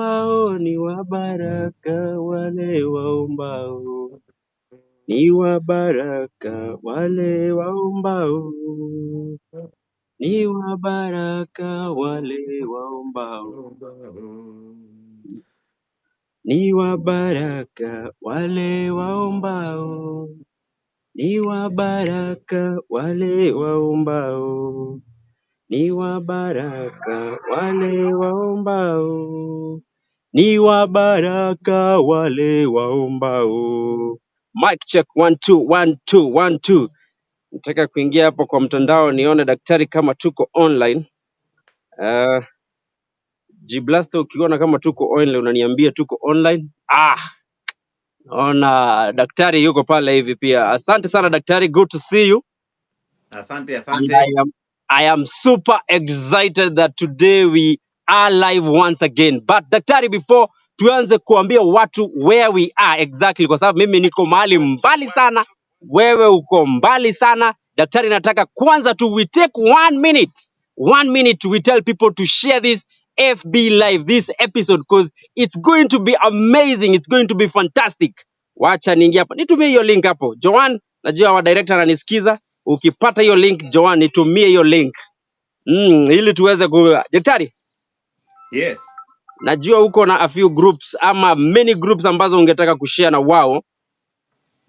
Wao ni wa baraka wale waombao, ni wa baraka wale waombao, ni wa baraka wale waombao, ni wa baraka wale waombao, ni wa baraka wale waombao, ni wa baraka wale waombao, ni wa baraka wale waombao. Mic check 1 2 1 2 1 2. Nataka kuingia hapo kwa mtandao nione daktari kama tuko online. Uh, Jiblaster ukiona kama tuko online unaniambia tuko online. Naona daktari yuko pale hivi pia. Asante sana daktari, good to see you. Asante, And asante. I am super excited that today we are live once again. But daktari, before tuanze kuambia watu where we are exactly, kwa sababu mimi niko mahali mbali sana, wewe uko mbali sana. Daktari, nataka kwanza tu we take 1 minute. 1 minute we tell people to share this FB live, this episode, because it's going to be amazing, it's going to be fantastic. Wacha niingia hapa. Nitumie hiyo link hapo. Joan, najua wa director ananisikiza. Ukipata hiyo link Joan, nitumie hiyo link. Ili tuweze ku daktari, Yes. najua uko na a few groups ama many groups ambazo ungetaka kushare na wao.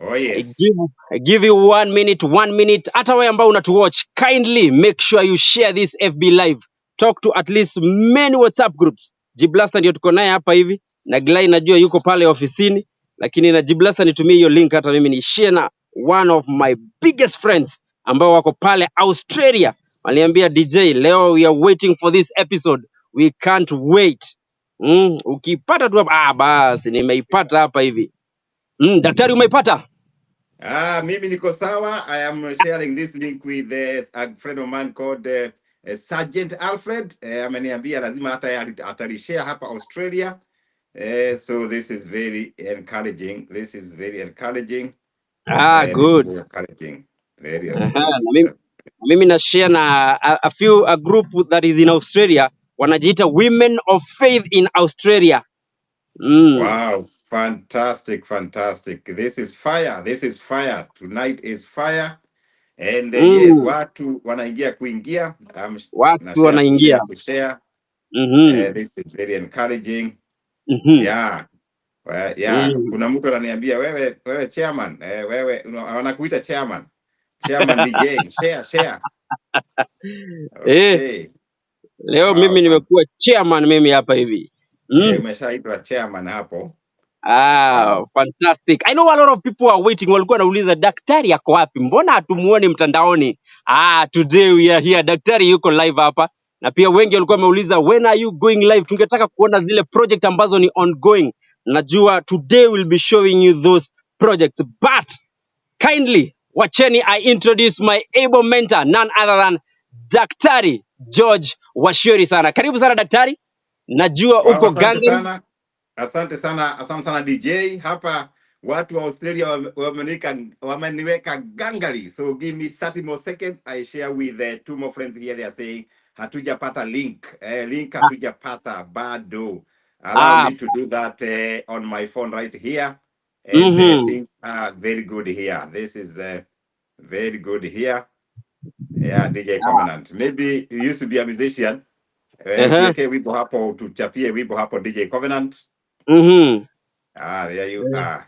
Oh, I yes. give, I give you 1 minute. Hata wewe ambao unatuwatch, kindly make sure you share this FB live. Talk to at least many WhatsApp groups. Jiblaster ndio tuko naye hapa hivi, na Glai najua yuko pale ofisini, lakini na Jiblaster nitumie hiyo link hata mimi ni share na one of my biggest friends ambao wako pale Australia. Waliambia DJ, leo we are waiting for this episode. We can't wait. Ukipata tu hapa, basi nimeipata hapa hivi. Daktari umeipata? Mimi niko sawa. I am sharing this link with a friend of mine called Sergeant Alfred. Ameniambia lazima hata yeye atalishare hapa Australia. So this is very encouraging. This is very encouraging. This is Good. very encouraging. Very Aha, yes. na mimi na share na a group that is in Australia, wanajiita Women of Faith in Australia. Wow, fantastic, fantastic. This is fire. This is fire. Tonight is fire. And yes, Mm. watu wanaingia kuingia. Na Watu share, wanaingia. share, kushare. Mhm. This is very encouraging. Mhm. Yeah. Yeah. Mm. Kuna mtu ananiambia wewe chairman, wewe wanakuita chairman. Chairman DJ, share. Eh, Okay. leo Wow, mimi nimekuwa chairman mimi hapa hivi. umeshaitwa chairman hapo. Wow. Fantastic. I know a lot of people are waiting. Walikuwa nauliza daktari yako wapi? Mbona hatumuoni mtandaoni? Today we are here. Daktari yuko live hapa. Na pia wengi walikuwa wameuliza when are you going live? Tungetaka kuona zile project ambazo ni ongoing. Najua today we'll be showing you those projects. But kindly wacheni I introduce my able mentor, none other than Daktari George Washuri sana. Karibu sana daktari. Najua Wow, uko asante gangari. sana. Asante sana DJ. Hapa watu wa Australia wameniweka gangari. So give me 30 more seconds. I share with two more friends here. They are saying hatujapata link. Link hatujapata bado. Allow Ah, me to do that on my phone right here. And mhm. things are very good here. This is very good here. Yeah, DJ Covenant. Maybe you used to be a musician. Tuwekee wimbo hapo, tuchapie wimbo hapo DJ Covenant. There you are.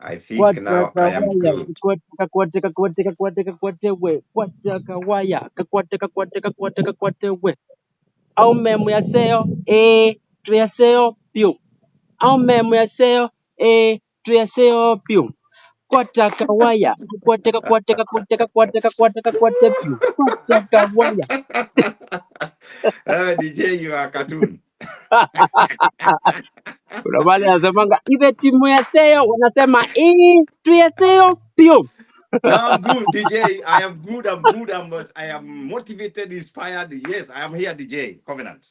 I think now I am good. Au memu ya seo tu ya seo piu. Au memu ya seo tu ya seo piu. Kwataka waya kwateka piu. Kwataka waya. DJ, you are cartoon. Kuna wale wanasemanga ile timu ya seo wanasema tu ya seo piu. No, I'm good, DJ. I am good. I am motivated, inspired. Yes, I am here, DJ Covenant.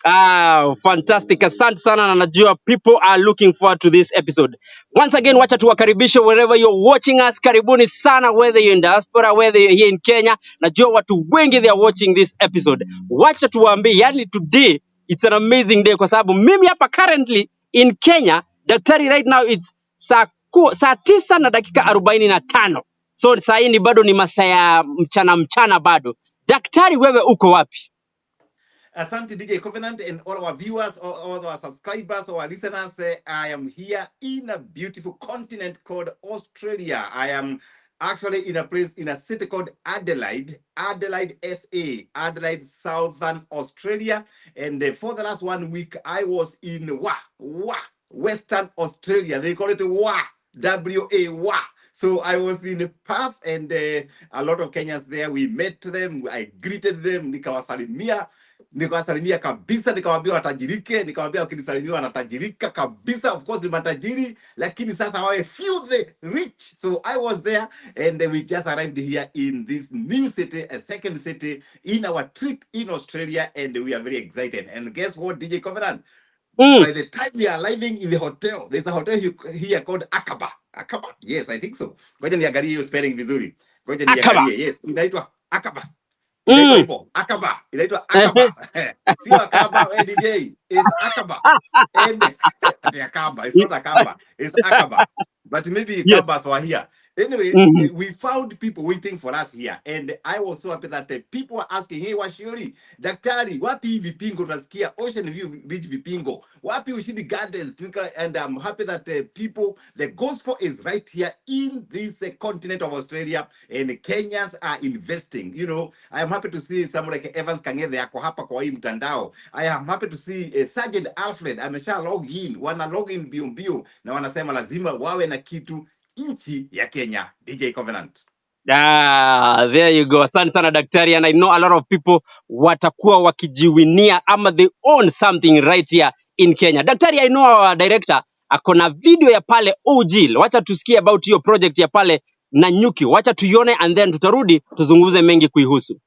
Fantastic. Asante sana na najua people are looking forward to this episode. Once again, wacha tuwakaribishe wherever you're watching us. Karibuni sana, whether you're in diaspora, whether you're here in Kenya. Najua watu wengi they are watching this episode. Wacha tuwaambie, yani today It's an amazing day kwa sababu mimi hapa currently in Kenya, daktari, right now it's saa 9 na dakika 45. So saa hii bado ni masaa ya mchana bado. Daktari, wewe uko wapi? Asante DJ Covenant and all our viewers, all our subscribers, our listeners. I am here in a beautiful continent called Australia. I am actually in a place, in a city called Adelaide, SA, Adelaide, Southern Australia. And for the last 1 week, I was in Western Australia. They call it WA. So I was in Perth, and a lot of Kenyans there. We met them, I greeted them, nikawasalimia kabisa, nikawaambia watajirike, nikawaambia wakinisalimia wanatajirika kabisa. Of course ni matajiri, lakini sasa wawe feel the rich. So I was there, and we just arrived here in this new city, a second city in our trip in Australia, and we are very excited. And guess what, DJ Covenant? By the time we are arriving in the hotel, there's a hotel here called Akaba. Akaba? Yes, I think so. Ngoja niangalie hiyo spelling vizuri. Ngoja niangalie. Yes, inaitwa Akaba. Inaitwa hivyo, Akaba. Inaitwa Akaba. Sio Akaba, DJ. It's Akaba. And Akaba. It's not Akaba. It's Akaba. But maybe Akabas were here. Anyway, we found people waiting for us here, and I was so happy that people were asking, hey, Washuri, daktari, wapi vipingo tunasikia Ocean View Beach vipingo, wapi Ushindi Gardens, and I'm happy that people, the gospel is right here in this continent of Australia, and Kenyans are investing. You know, I am happy to see someone like Evans Kang'ethe ako hapa kwa hii mtandao. I am happy to see Sergeant Alfred amesha log in, wana log in mbio na wanasema lazima wawe na kitu nchi ya Kenya. DJ Covenant. There you go. Asante sana daktari, and I know a lot of people watakuwa wakijiwinia ama they own something right here in Kenya. Daktari, I know our director akona video ya pale OG. Wacha tusikie about your project ya pale Nanyuki. Wacha tuione and then tutarudi tuzungumze mengi kuihusu.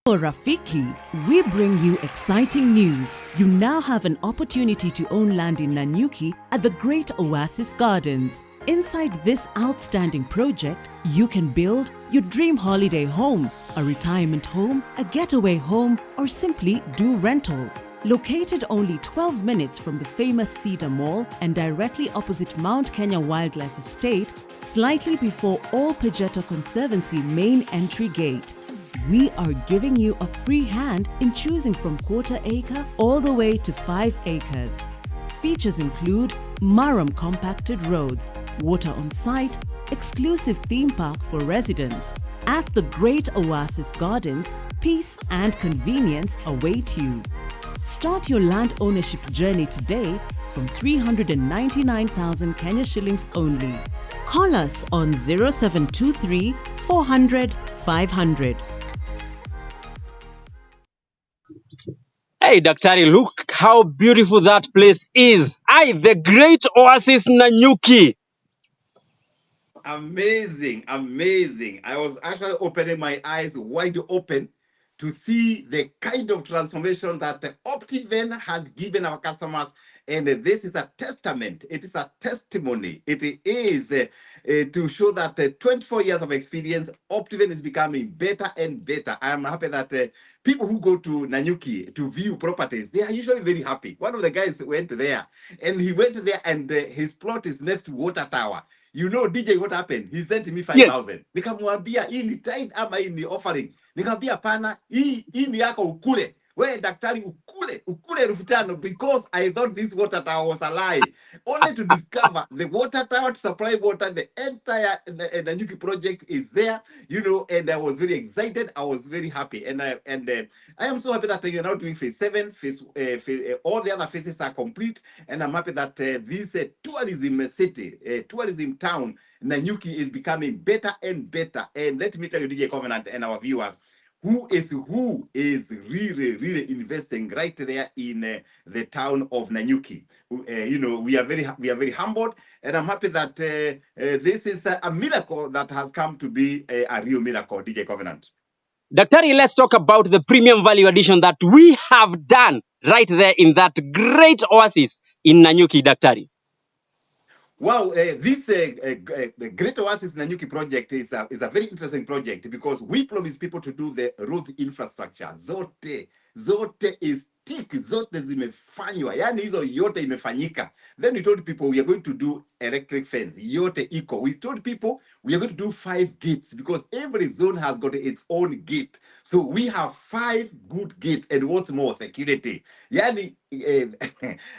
For Rafiki, we bring you exciting news. You now have an opportunity to own land in Nanyuki at the Great Oasis Gardens. Inside this outstanding project, you can build your dream holiday home, a retirement home, a getaway home, or simply do rentals. Located only 12 minutes from the famous Cedar Mall and directly opposite Mount Kenya Wildlife Estate, slightly before All Pageto Conservancy main entry gate. We are giving you a free hand in choosing from quarter acre all the way to 5 acres. Features include Marram compacted roads, water on site, exclusive theme park for residents. At the Great Oasis Gardens, peace and convenience await you. Start your land ownership journey today from 399,000 Kenya shillings only. Call us on 0723 400 500. Hey, Daktari, look how beautiful that place is. The Great Oasis Nanyuki. Amazing, amazing. I was actually opening my eyes wide open to see the kind of transformation that Optiven has given our customers. And this is a testament. It is a testimony. It is to show that 24 years of experience, Optiven is becoming better and better. I am happy that people who go to Nanyuki to view properties, they are usually very happy. One of the guys went there, and he went there, and his plot is next to water tower. You know, DJ, what happened? He sent me 5,000. Yes. Nikamwambia hii ni tithe ama hii ni offering. Nikamwambia pana, hii ni yako ukule. Wewe daktari ukule 5,000 because I thought this water tower was a lie. Only to discover the water tower to supply water, the entire Nanyuki project is there, you know, and I was very excited. I was very happy. And I am so happy that you're now doing phase 7, all the other phases are complete. And I'm happy that this tourism city, tourism town, Nanyuki is becoming better and better. And let me tell you, DJ Covenant and our viewers, who is really investing right there in the town of Nanyuki. You know, we are very humbled, and I'm happy that this is a miracle that has come to be a real miracle, DJ Covenant. Daktari, let's talk about the premium value addition that we have done right there in that great oasis in Nanyuki, Daktari. Wow, this the Great Oasis Nanyuki project is a very interesting project because we promise people to do the road infrastructure, zote zote is tick, zote zimefanywa, yani hizo yote imefanyika. Then we told people we are going to do electric fence, yote iko. We told people we are going to do 5 gates because every zone has got its own gate. So we have 5 good gates and what's more, security. Yani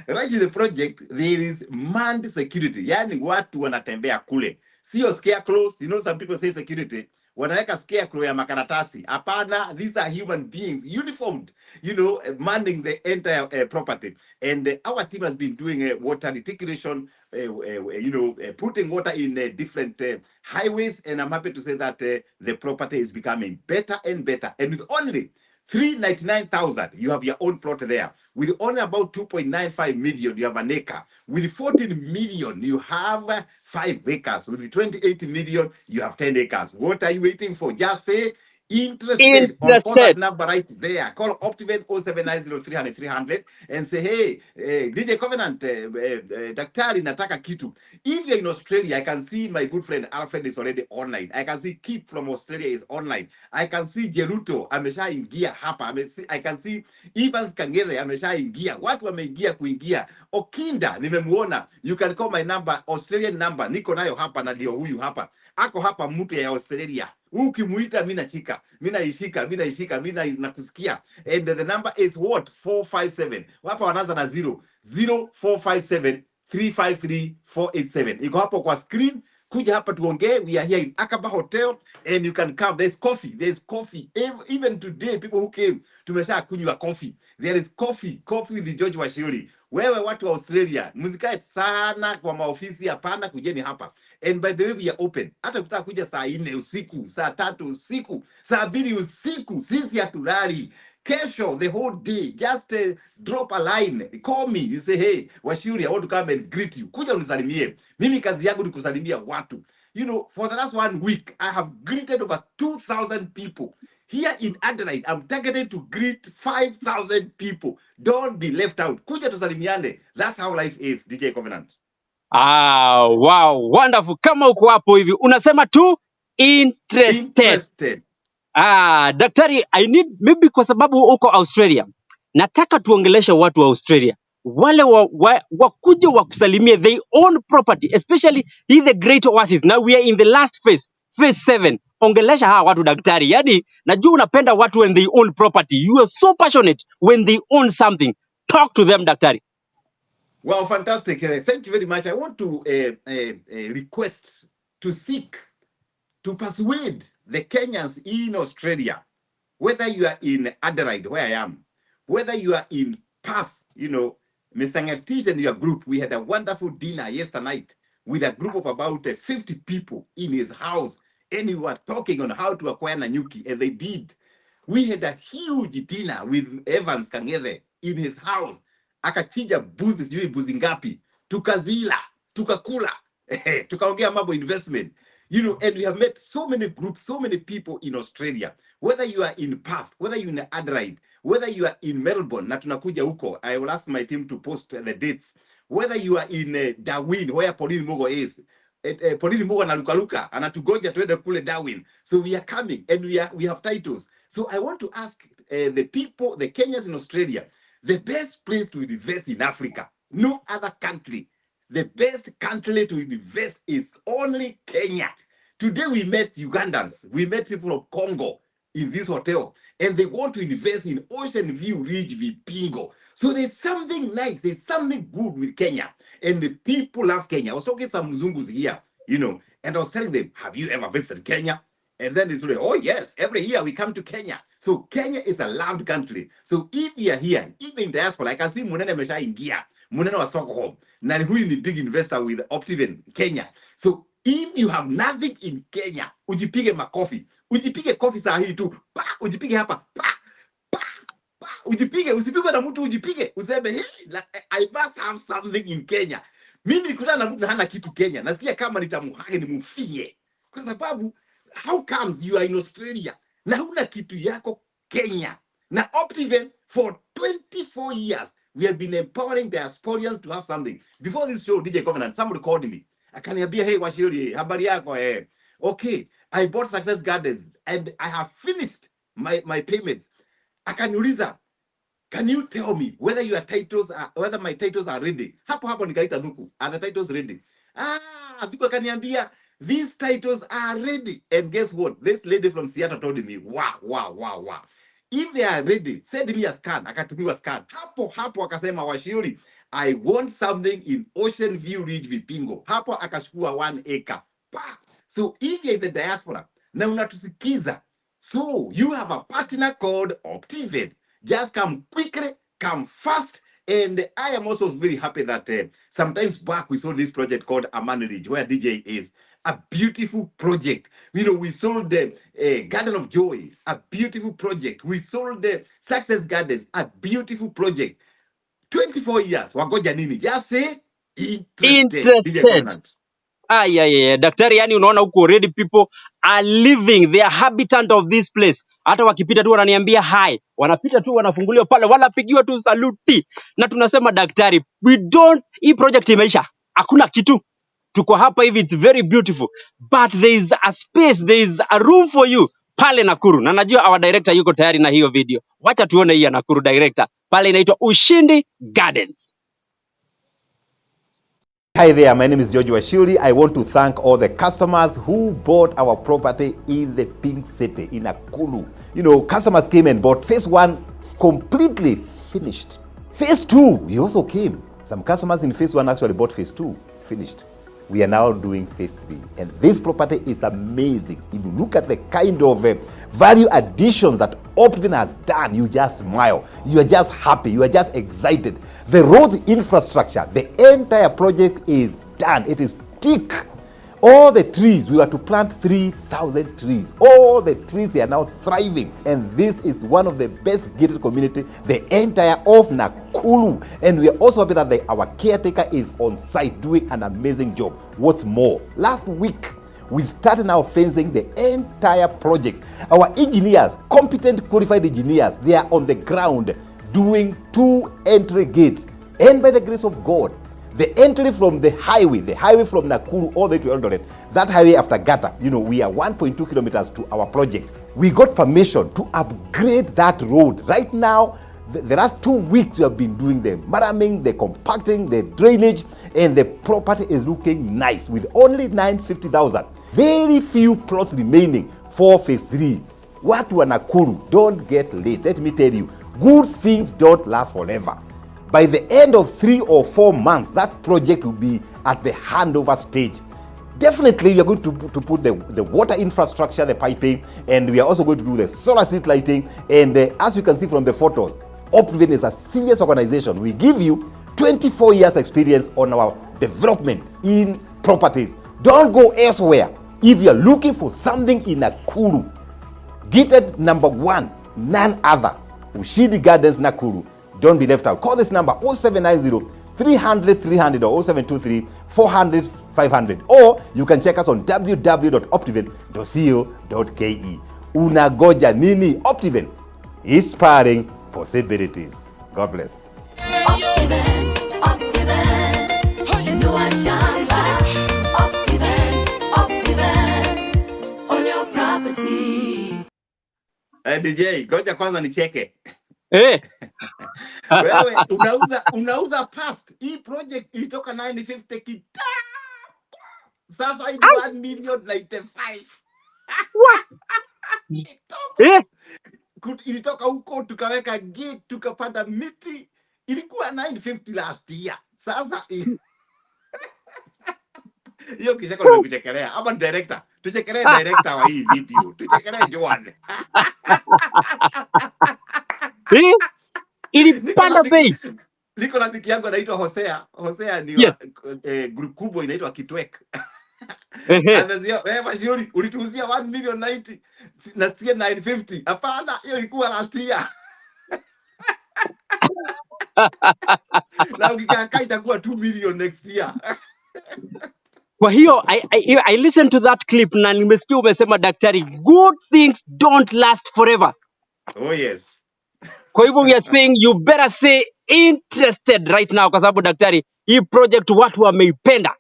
right in the project there is manned security, yani watu wanatembea kule, sio scarecrows. You know, some people say security wanaweka scarecrow ya makaratasi. Hapana, these are human beings uniformed, you know, manning the entire property. And our team has been doing water reticulation, you know, putting water in different highways. And I'm happy to say that the property is becoming better and better. And with only 399,000, you have your own plot there. With only about 2.95 million, you have an acre. With 14 million, you have 5 acres. With 28 million, you have 10 acres. What are you waiting for? Just say interested or call that Interested. number right there. Call Optiven 0790 and say, hey, DJ Covenant, Daktari nataka kitu. If you're in Australia, I can see my good friend Alfred is already online. I can see Kip from Australia is online. I can see Jeruto ameshaingia hapa. I can see Evans Kangeze ameshaingia. Watu wameingia kuingia. Okinda nimemuona. You can call my number, Australian number. Niko nayo hapa na ndio huyu hapa. Ako hapa mtu ya Australia. Ukimuita mimi nachika, mimi naishika, mimi nakusikia. And the number is what? 457. Hapa wanaanza na 0457 353 487. Iko hapo kwa screen. Kuja hapa tuongee. We are here in Akaba Hotel and you can come. There's coffee. There's coffee. Even today, people who came, tumesha kunywa coffee. There is coffee. Coffee with George Washiri. Wewe watu wa Australia, msikae sana kwa maofisi, hapana, kujeni hapa. And by the way, we are open. Hata kutaka kuja saa 4 usiku, saa 3 usiku, saa 2 usiku, sisi hatulali. Kesho, the whole day, just drop a line, call me, you say, hey, Washuri, I want to come and greet you. Kuja unisalimie. Mimi kazi yangu ni kusalimia watu. You know, for the last 1 week, I have greeted over 2,000 people. Here in Adelaide, I'm targeted to greet 5,000 people. Don't be left out. Kuja tusalimiane. That's how life is, DJ Covenant. Wow, wonderful. Kama uko hapo hivi unasema tu interested. Daktari, I need maybe kwa sababu uko Australia. Nataka tuongeleshe watu wa Australia. Wale wakuja wakusalimie they own property, especially in the Great Oasis. Now we are in the last phase 7. Ongelesha hawa watu daktari. Yaani najua unapenda watu when they own property. You are so passionate when they own something. Talk to them daktari. Well, fantastic. Thank you very much. I want to request to seek to persuade the Kenyans in Australia, whether you are in Adelaide, where I am, whether you are in Perth, you know, Mr. Ngatish and your group, we had a wonderful dinner yesterday night with a group of about 50 people in his house, and we were talking on how to acquire Nanyuki, and they did. We had a huge dinner with Evans Kangeze in his house. Akachinja buzi, sijui buzi ngapi, tukazila, tukakula, tukaongea mambo investment. You know, and we have met so many groups, so many people in Australia. Whether you are in Perth, whether you're in Adelaide, whether you are in Melbourne, na tunakuja huko, I will ask my team to post the dates. Whether you are in Darwin, where Pauline Mogo is, Pauline Mogo na Luka, anatugoja tuende kule Darwin. So we are coming, and we have titles. So I want to ask the people, the Kenyans in Australia, the best place to invest in Africa, no other country. The best country to invest is only Kenya. Today we met Ugandans, we met people of Congo in this hotel, and they want to invest in Ocean View Ridge Vipingo. So there's something nice, there's something good with Kenya, and the people love Kenya. I was talking to some Mzungus here, you know, and I was telling them, have you ever visited Kenya? And then they say, oh yes, every year we come to Kenya. So Kenya is a loved country. So if we are here, even in diaspora, I can see Munene Mesha in Gia, Munene was Stockholm. Now who is the big investor with Optiven Kenya. So if you have nothing in Kenya, ujipige makofi. Ujipige kofi saa hii tu. Pa, ujipige hapa. Pa, pa, pa. Ujipige, usipigwe na mtu ujipige. Useme, hey, I must have something in Kenya. Mimi nikutana na mtu hana kitu Kenya. Nasikia kama nitamuhage nimufinye. Kwa sababu, how comes you are in Australia na huna kitu yako Kenya? Na Optiven for 24 years, we have been empowering diasporians to have something. Before this show, DJ Covenant, somebody called me. Akaniambia, hey, Washiri, habari yako, eh? Okay, I bought Success Gardens and I have finished my payments. Akaniuliza, Can you tell me whether your titles are, whether my titles are ready? Hapo nikaita Dhuku. Are the titles ready? Dhuku akaniambia these titles are ready. And guess what? This lady from Seattle told me, wow. If they are ready, send me a scan. Akatumiwa scan. Hapo akasema, Washiuri, I want something in Ocean View Ridge Vipingo. Hapo akachukua 1 acre. Pa! So if you're in the diaspora, na unatusikiza, so you have a partner called Optiven. Just come quickly, come fast. And I am also very happy that sometimes back we saw this project called Amani Ridge, where DJ is. A beautiful project. You know, we sold the Garden of Joy, a beautiful project. We sold the Success Gardens, a beautiful project. 24 years. Wagoja nini? Just say interested. DJ Interested. Covenant. Daktari, yani unaona huko already people are living, they are habitant of this place. Hata wakipita tu wananiambia hi, wanapita tu wanafunguliwa pale, wanapigiwa tu saluti. Na tunasema daktari, hii project imeisha. Hakuna kitu. Tuko hapa hivi, it's very beautiful. But there is a space, there is a room for you pale Nakuru. Na najua our director yuko tayari na hiyo video. Wacha tuone hii ya Nakuru director. Pale inaitwa Ushindi Gardens. Hi there, my name is George Washuri. I want to thank all the customers who bought our property in the Pink City, in Nakuru. You know, customers came and bought phase 1 completely finished. Phase 2, we also came. Some customers in phase 1 actually bought phase 2 finished. We are now doing phase 3. And this property is amazing. If you look at the kind of value additions that Optiven has done, you just smile. You are just happy. You are just excited. The road infrastructure, the entire project is done. It is thick. All the trees, we were to plant 3,000 trees. All the trees, they are now thriving. And this is one of the best gated community, the entire of Nakuru. And we are also happy that our caretaker is on site doing an amazing job. What's more, last week, we started now fencing the entire project. Our engineers, competent, qualified engineers, they are on the ground doing 2 entry gates. And by the grace of God, the entry from the highway from Nakuru all the way to Eldoret, that highway after Gata, you know, we are 1.2 kilometers to our project. We got permission to upgrade that road. Right now, the last 2 weeks we have been doing the maraming, the compacting, the drainage, and the property is looking nice with only 950,000. Very few plots remaining for phase 3. Watu wa Nakuru, don't get late. Let me tell you, good things don't last forever. By the end of 3 or 4 months, that project will be at the handover stage. Definitely, we are going to put the water infrastructure, the piping, and we are also going to do the solar street lighting. And as you can see from the photos, Optiven is a serious organization. We give you 24 years experience on our development in properties. Don't go elsewhere. If you are looking for something in Nakuru, gated number 1, none other, Ushindi Gardens, Nakuru. Don't be left out. Call this number 0790 300 300 or 0723 400 500, or you can check us on www.optiven.co.ke. Unagoja nini? Optiven, inspiring possibilities. God bless. Optiven, inua shamba. Optiven, on your property. DJ, goja kwanza nicheke. Wewe unauza past. Hii project ilitoka 950 kitambo. Sasa hii 1,095,000. Ilitoka huko tukaweka gate, tukapanda miti. Ilikuwa 950 last year. Sasa hiyo kishako nimekuchekelea. Ama director. Tuchekelee director wa hii video. Tuchekelee Joan. Ilipanda bei. Niko na biki yangu anaitwa Hosea. Hosea ni yes. Group kubwa inaitwa Kitwek. Anazia wewe Washuri ulituuzia 1,090,000 na sio 950. Hapana, hiyo ilikuwa last year. Na ukikaa itakuwa 2 million next year. Kwa hiyo I listened to that clip na nimesikia umesema daktari, good things don't last forever. Oh yes. Kwa hivyo we are saying you better say interested right now, kwa sababu daktari, hii project watu wameipenda.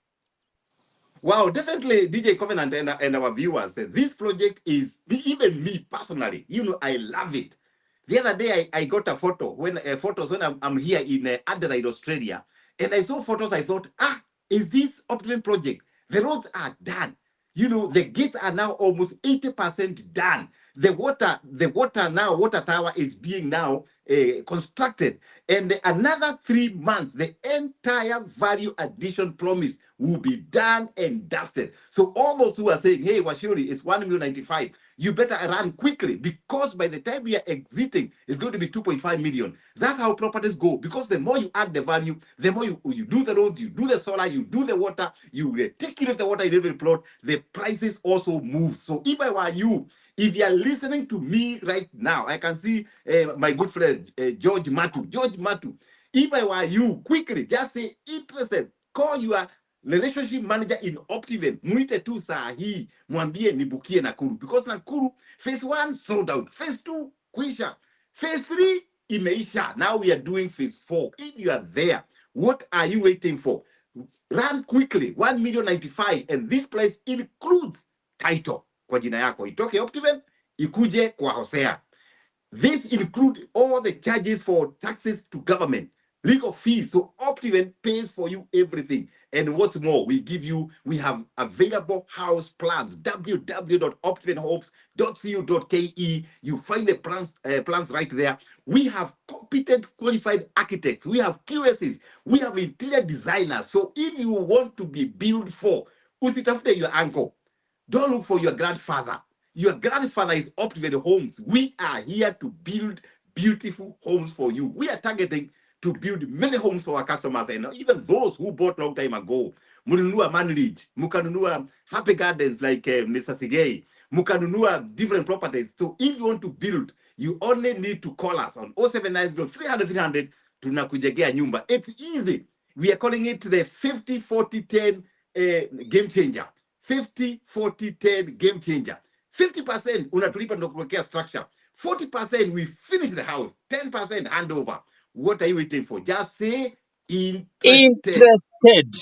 Wow, definitely DJ Covenant and our viewers, this project is, even me personally, you know, I love it. The other day, I got a photo photos when I'm here in Adelaide, Australia, and I saw photos. I thought, is this Optiven project? The roads are done. You know, the gates are now almost 80% done. The water tower is being now constructed. And another 3 months, the entire value addition promise will be done and dusted. So all those who are saying, hey, Washuri, it's 1,095,000, you better run quickly, because by the time we are exiting, it's going to be 2.5 million. That's how properties go. Because the more you add the value, the more you do the roads, you do the solar, you do the water, you take care of the water in every plot, the prices also move. So if I were you, if you are listening to me right now, I can see my good friend George Matu. George Matu, if I were you, quickly just say interested, call your relationship manager in Optiven, muite tu saa hii, mwambie nibukie Nakuru, because Nakuru phase 1 sold out, phase 2 kuisha, phase 3 imeisha. Now we are doing phase 4. If you are there, what are you waiting for? Run quickly, 1,095,000, and this place includes title kwa jina yako, itoke Optiven ikuje kwa Hosea. This include all the charges for taxes to government, legal fees. So Optiven pays for you everything. And what's more, we have available house plans, www.optivenhomes.co.ke. You find the plans right there. We have competent, qualified architects. We have QSs. We have interior designers. So if you want to be built for, usitafute your uncle. Don't look for your grandfather. Your grandfather is Optiven Homes. We are here to build beautiful homes for you. We are targeting to build many homes for our customers, and even those who bought long time ago. Mununua Manridge, Mukanunua Happy Gardens like Mr. Sigei, Mukanunua different properties. So if you want to build, you only need to call us on 0790 300 300 tunakujegea nyumba. It's easy. We are calling it the 50-40-10 game changer. 50-40-10 game changer. 50% unatulipa ndo kuwekea structure. 40% we finish the house. 10% handover. What are you waiting for? Just say interested. Interested.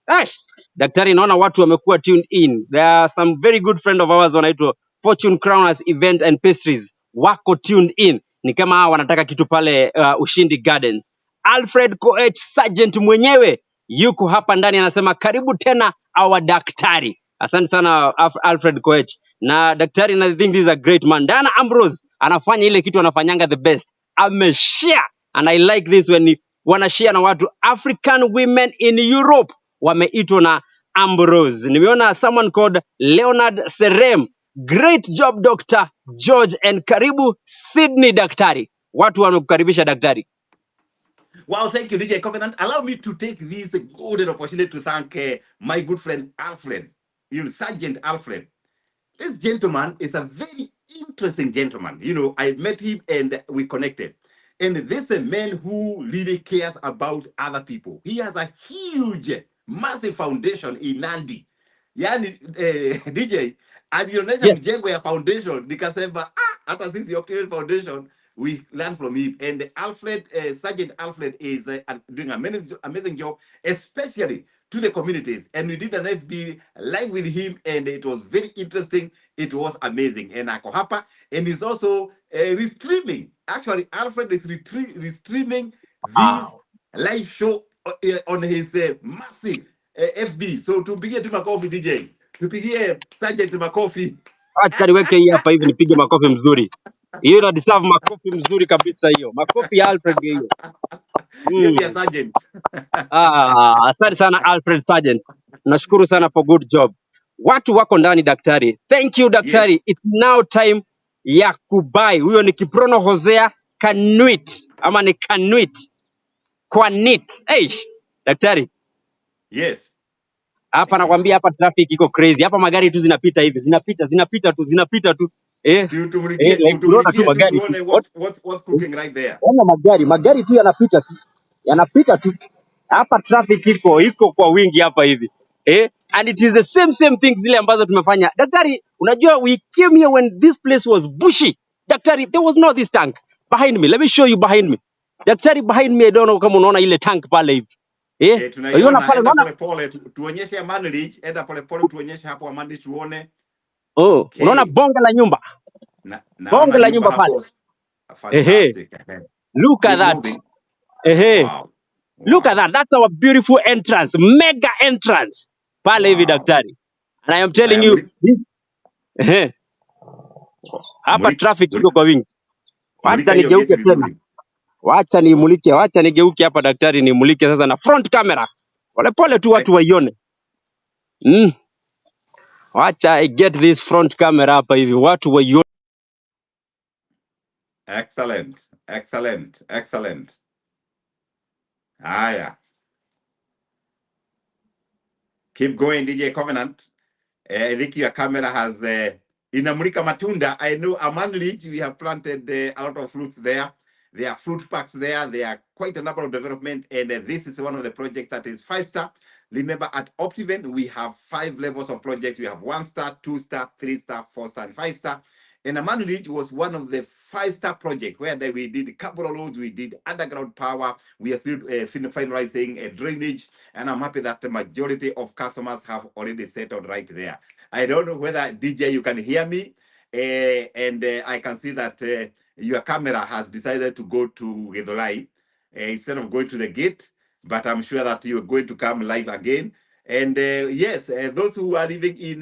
Aish, daktari, naona watu wamekuwa tuned in. There are some very good friend of ours wanaitwa Fortune Crowners Event and Pastries, wako tuned in. Ni kama hawa wanataka kitu pale Ushindi Gardens. Alfred Koech Sergeant mwenyewe yuko hapa ndani, anasema karibu tena our daktari. Asante sana Alfred Koech. Na daktari, na I think this is a great man. Dana Ambrose anafanya ile kitu anafanyanga the best. Ameshare, and I like this when wanashare na watu. African women in Europe wameitwa na Ambrose. Nimeona someone called Leonard Serem. Great job Dr. George, and karibu Sydney daktari. Watu wanakukaribisha daktari. Wow, thank you, DJ Covenant. Allow me to take this golden opportunity to thank my good friend Alfred, Sergeant Alfred. This gentleman is a very interesting gentleman. I met him and we connected. And this is a man who really cares about other people. He has a huge, massive foundation in Nandi. Yani, DJ, alionyesha mjengo ya foundation, nikasema, hata sisi Optiven Foundation, we learn from him. And Alfred, Sergeant Alfred is doing an amazing job, especially to the communities. And we did an FB live with him, and it was very interesting. It was amazing. And ako hapa, and he's also restreaming. Actually, Alfred is restreaming this live show on his massive FB. So tupigie tu makofi DJ. Tupigie Sergeant makofi. Acha niweke hii hapa hivi nipige makofi mzuri. Hiyo ina deserve makofi mzuri kabisa hiyo. Makofi ya Alfred hiyo. Hiyo pia Sergeant. Asante sana Alfred Sergeant. Nashukuru sana for good job. Watu wako ndani daktari. Thank you daktari. Yes. It's now time ya kubai. Huyo ni Kiprono Hosea Kanuit ama ni Kanuit. Kwanit. Eish, daktari. Yes. Hapa nakwambia hapa traffic iko crazy. Hapa magari tu zinapita hivi. Zinapita tu. Like unaona tu magari. What's cooking right there? Ona magari tu yanapita tu. Hapa traffic iko kwa wingi hapa hivi. And it is the same things zile ambazo tumefanya. Daktari, unajua we came here when this place was bushy. Daktari, there was not this tank behind me. Let me show you behind me. Daktari, behind me, I don't know kama unaona ile tank pale hivi. Tunaiona pale, enda pole tuonyeshe Manridge, enda pole tuonyeshe hapo Manridge tuone. Okay. Unaona bonge la nyumba. Bonge la nyumba pale. Fantastic. Look at Keep that. moving. Ehe. Wow. Look at Wow. that. That's our beautiful entrance. Mega entrance. Pale hivi Wow. daktari. And I am telling Aya, you this. Ehe. Hapa traffic iko kwa wingi. Wacha mulika hiyo gate nigeuke tena. vizuri. Wacha nigeuke hapa daktari, nimulike sasa na front camera. Polepole tu watu Ex- waione. Wacha I get this front camera hapa hivi watu waione. Excellent. Excellent. Excellent. Aya. Keep going, DJ Covenant. I think your camera has inamulika matunda. I know Amanlich, we have planted a lot of fruits there. There are fruit parks there. There are quite a number of development, and this is one of the projects that is 5-star. Remember, at Optiven, we have 5 levels of projects. We have 1-star, 2-star, 3-star, 4-star, and 5-star. And Amanlich was one of the 5-star projects where we did couple roads, we did underground power, we are still finalizing drainage, and I'm happy that the majority of customers have already settled right there. I don't know whether DJ you can hear me, and I can see that your camera has decided to go to Gedolai instead of going to the gate, but I'm sure that you're going to come live again. And yes, those who are living in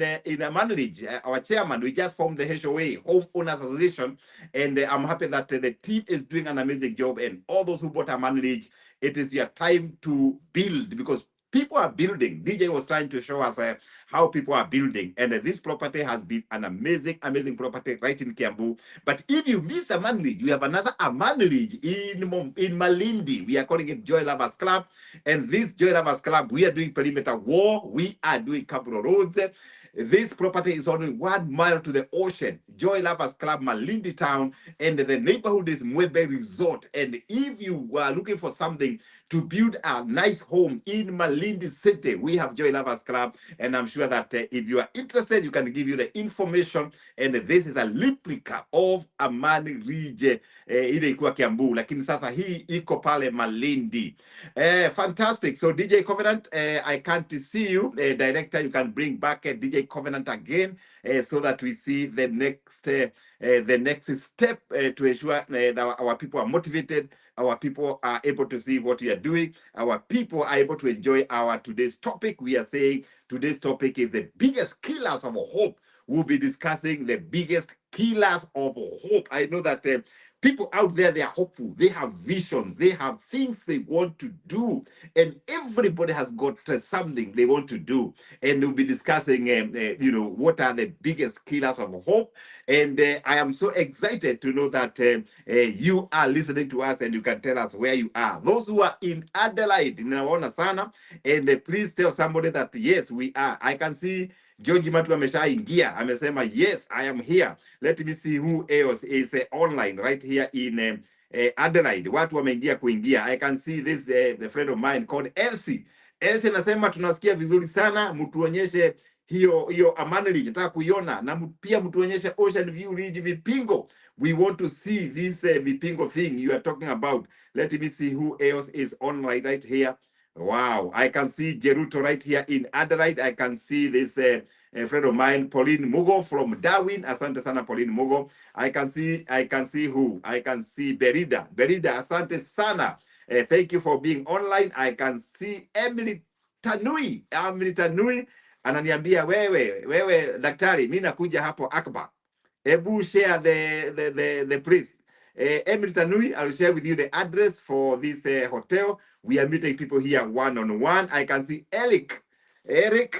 Manridge, our chairman, we just formed the HOA, Home Owners Association, and I'm happy that the team is doing an amazing job. And all those who bought a Manridge, it is your time to build because people are building. DJ was trying to show us how people are building, and this property has been an amazing, amazing property right in Kiambu. But if you miss a Manridge, we have another Manridge in Malindi. We are calling it Joy Lovers Club. And this Joy Lovers Club, we are doing perimeter wall, we are doing couple of roads. This property is only 1 mile to the ocean. Joy Lovers Club, Malindi Town, and the neighborhood is Mwebe Resort. And if you are looking for something to build a nice home in Malindi City, we have Joy Lovers Club. And I'm sure that if you are interested, you can give you the information. And this is a replica of Amani Ridge ile ikuwa Kiambu, lakini sasa hii iko pale Malindi. Fantastic. So DJ Covenant, I can't see you. Director, you can bring back DJ Covenant again so that we see the next step to ensure that our people are motivated, our people are able to see what we are doing, our people are able to enjoy our today's topic. We are saying today's topic is the biggest killers of hope. We'll be discussing the biggest killers of hope. I know that people out there, they are hopeful, they have visions, they have things they want to do, and everybody has got something they want to do. And we'll be discussing what are the biggest killers of hope. And I am so excited to know that you are listening to us and you can tell us where you are. Those who are in Adelaide, ninawaona sana, and please tell somebody that yes, we are. I can see George Matu ameshaingia, amesema yes, I am here. Let me see who else is online right here in Adelaide. Watu wameingia kuingia. I can see this the friend of mine called Elsie. Elsie anasema tunasikia vizuri sana, mtuonyeshe hiyo Amani Ridge, nataka kuiona, na pia mtuonyeshe Ocean View Ridge vipingo. We want to see this vipingo thing you are talking about. Let me see who else is on right here. Wow, I can see Jeruto right here in Adelaide. I can see this a friend of mine, Pauline Mugo from Darwin. Asante sana, Pauline Mugo. I can see who? I can see Berida. Berida, asante sana. Thank you for being online. I can see Emily Tanui. Emily Tanui ananiambia wewe daktari, mimi nakuja hapo Akbar. Ebu share the place. Emily Tanui, I'll share with you the address for this hotel. We are meeting people here one-on-one. I can see Eric,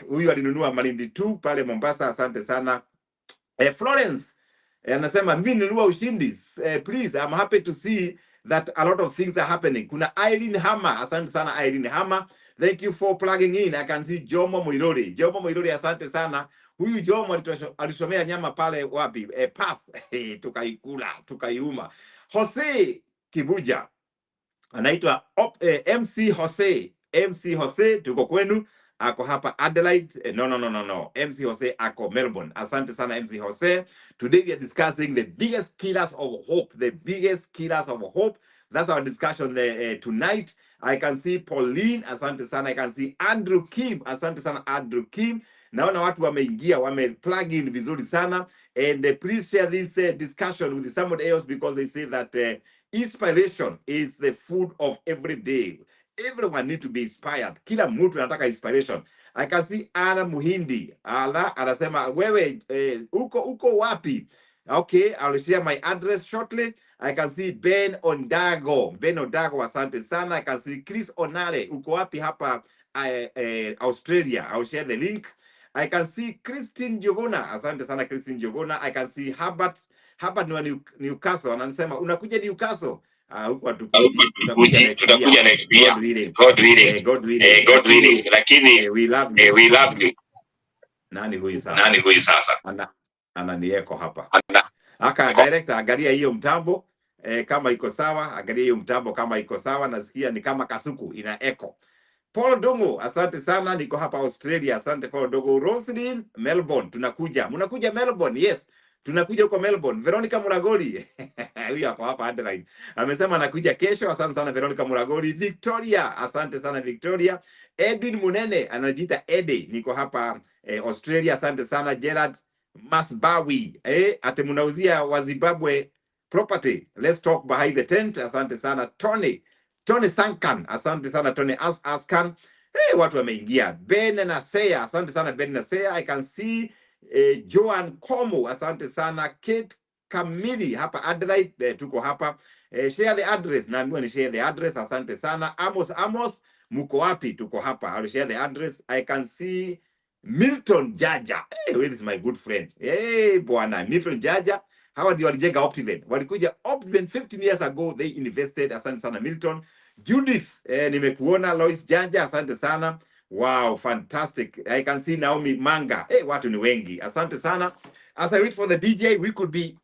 huyu alinunua Malindi 2 pale Mombasa, asante sana. Florence, anasema mimi nilinunua Ushindi. Please, I'm happy to see that a lot of things are happening. Kuna Irene Hammer, asante sana Irene Hammer. Thank you for plugging in. I can see Jomo Moirori. Jomo Moirori, asante sana. Huyu Jomo alisomea nyama pale wapi? Path. Tukaikula, tukaiuma. Jose Kibuja, anaitwa MC Jose. MC Jose, tuko kwenu. Ako hapa Adelaide. No. MC Jose ako Melbourne. Asante sana MC Jose. Today we are discussing the biggest killers of hope. The biggest killers of hope. That's our discussion tonight. I can see Pauline. Asante sana. I can see Andrew Kim. Asante sana Andrew Kim. Naona watu wameingia, plug in vizuri sana. And please share this discussion with someone else, because they say that inspiration is the food of every day. Everyone need to be inspired. Kila mtu anataka inspiration. I can see Anna Muhindi. Ala anasema wewe uko wapi? Okay, I'll share my address shortly. I can see Ben Ondago. Ben Ondago, asante sana. I can see Chris Onale. Uko wapi hapa Australia? I'll share the link. I can see Christine Jogona. Asante sana Christine Jogona. I can see Herbert ni wa Newcastle. Anasema unakuja Newcastle. Huko hatukuji, tutakuja next year. God willing. God willing. God willing. God willing. Lakini we love you. We love you. Nani huyu sasa? Nani huyu sasa? Ananieko hapa. Aka director, angalia hiyo mtambo kama iko sawa, angalia hiyo mtambo kama iko sawa. Nasikia ni kama kasuku ina echo. Paul Dongo, asante sana, niko hapa Australia. Asante Paul Dongo. Roslyn, Melbourne, tunakuja. Mnakuja Melbourne? Yes. Tunakuja huko Melbourne. Veronica Muragoli. Huyu hapo hapa Adelaide. Amesema anakuja kesho. Asante sana Veronica Muragoli. Victoria, asante sana Victoria. Edwin Munene, anajiita Ede. Niko hapa Australia. Asante sana Gerard Masbawi. Ate munauzia wa Zimbabwe property. Let's talk behind the tent. Asante sana Tony Sankan, asante sana Tony Askan. Watu wameingia. Ben Nasea, asante sana Ben Nasea. I can see Joan Komo, asante sana. Kate Kamili hapa Adelaide, tuko hapa. Share the address, naambiwa ni share the address. Asante sana. Amos, muko wapi? Tuko hapa. I'll share the address. I can see Milton Jaja. This is my good friend. Bwana Milton Jaja. Hawa ndio walijenga Optiven. Walikuja Optiven 15 years ago, they invested. Asante sana Milton. Judith, nimekuona. Lois Janja, asante sana. Wow, fantastic. I can see Naomi Manga. Watu ni wengi. Asante sana. As I wait for the DJ, we could be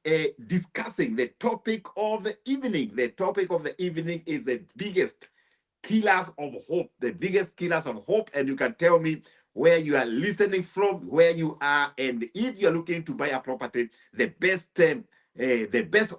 discussing the topic of the evening. The topic of the evening is the biggest killers of hope. The biggest killers of hope. And you can tell me where you are listening from, where you are, and if you're looking to buy a property, the best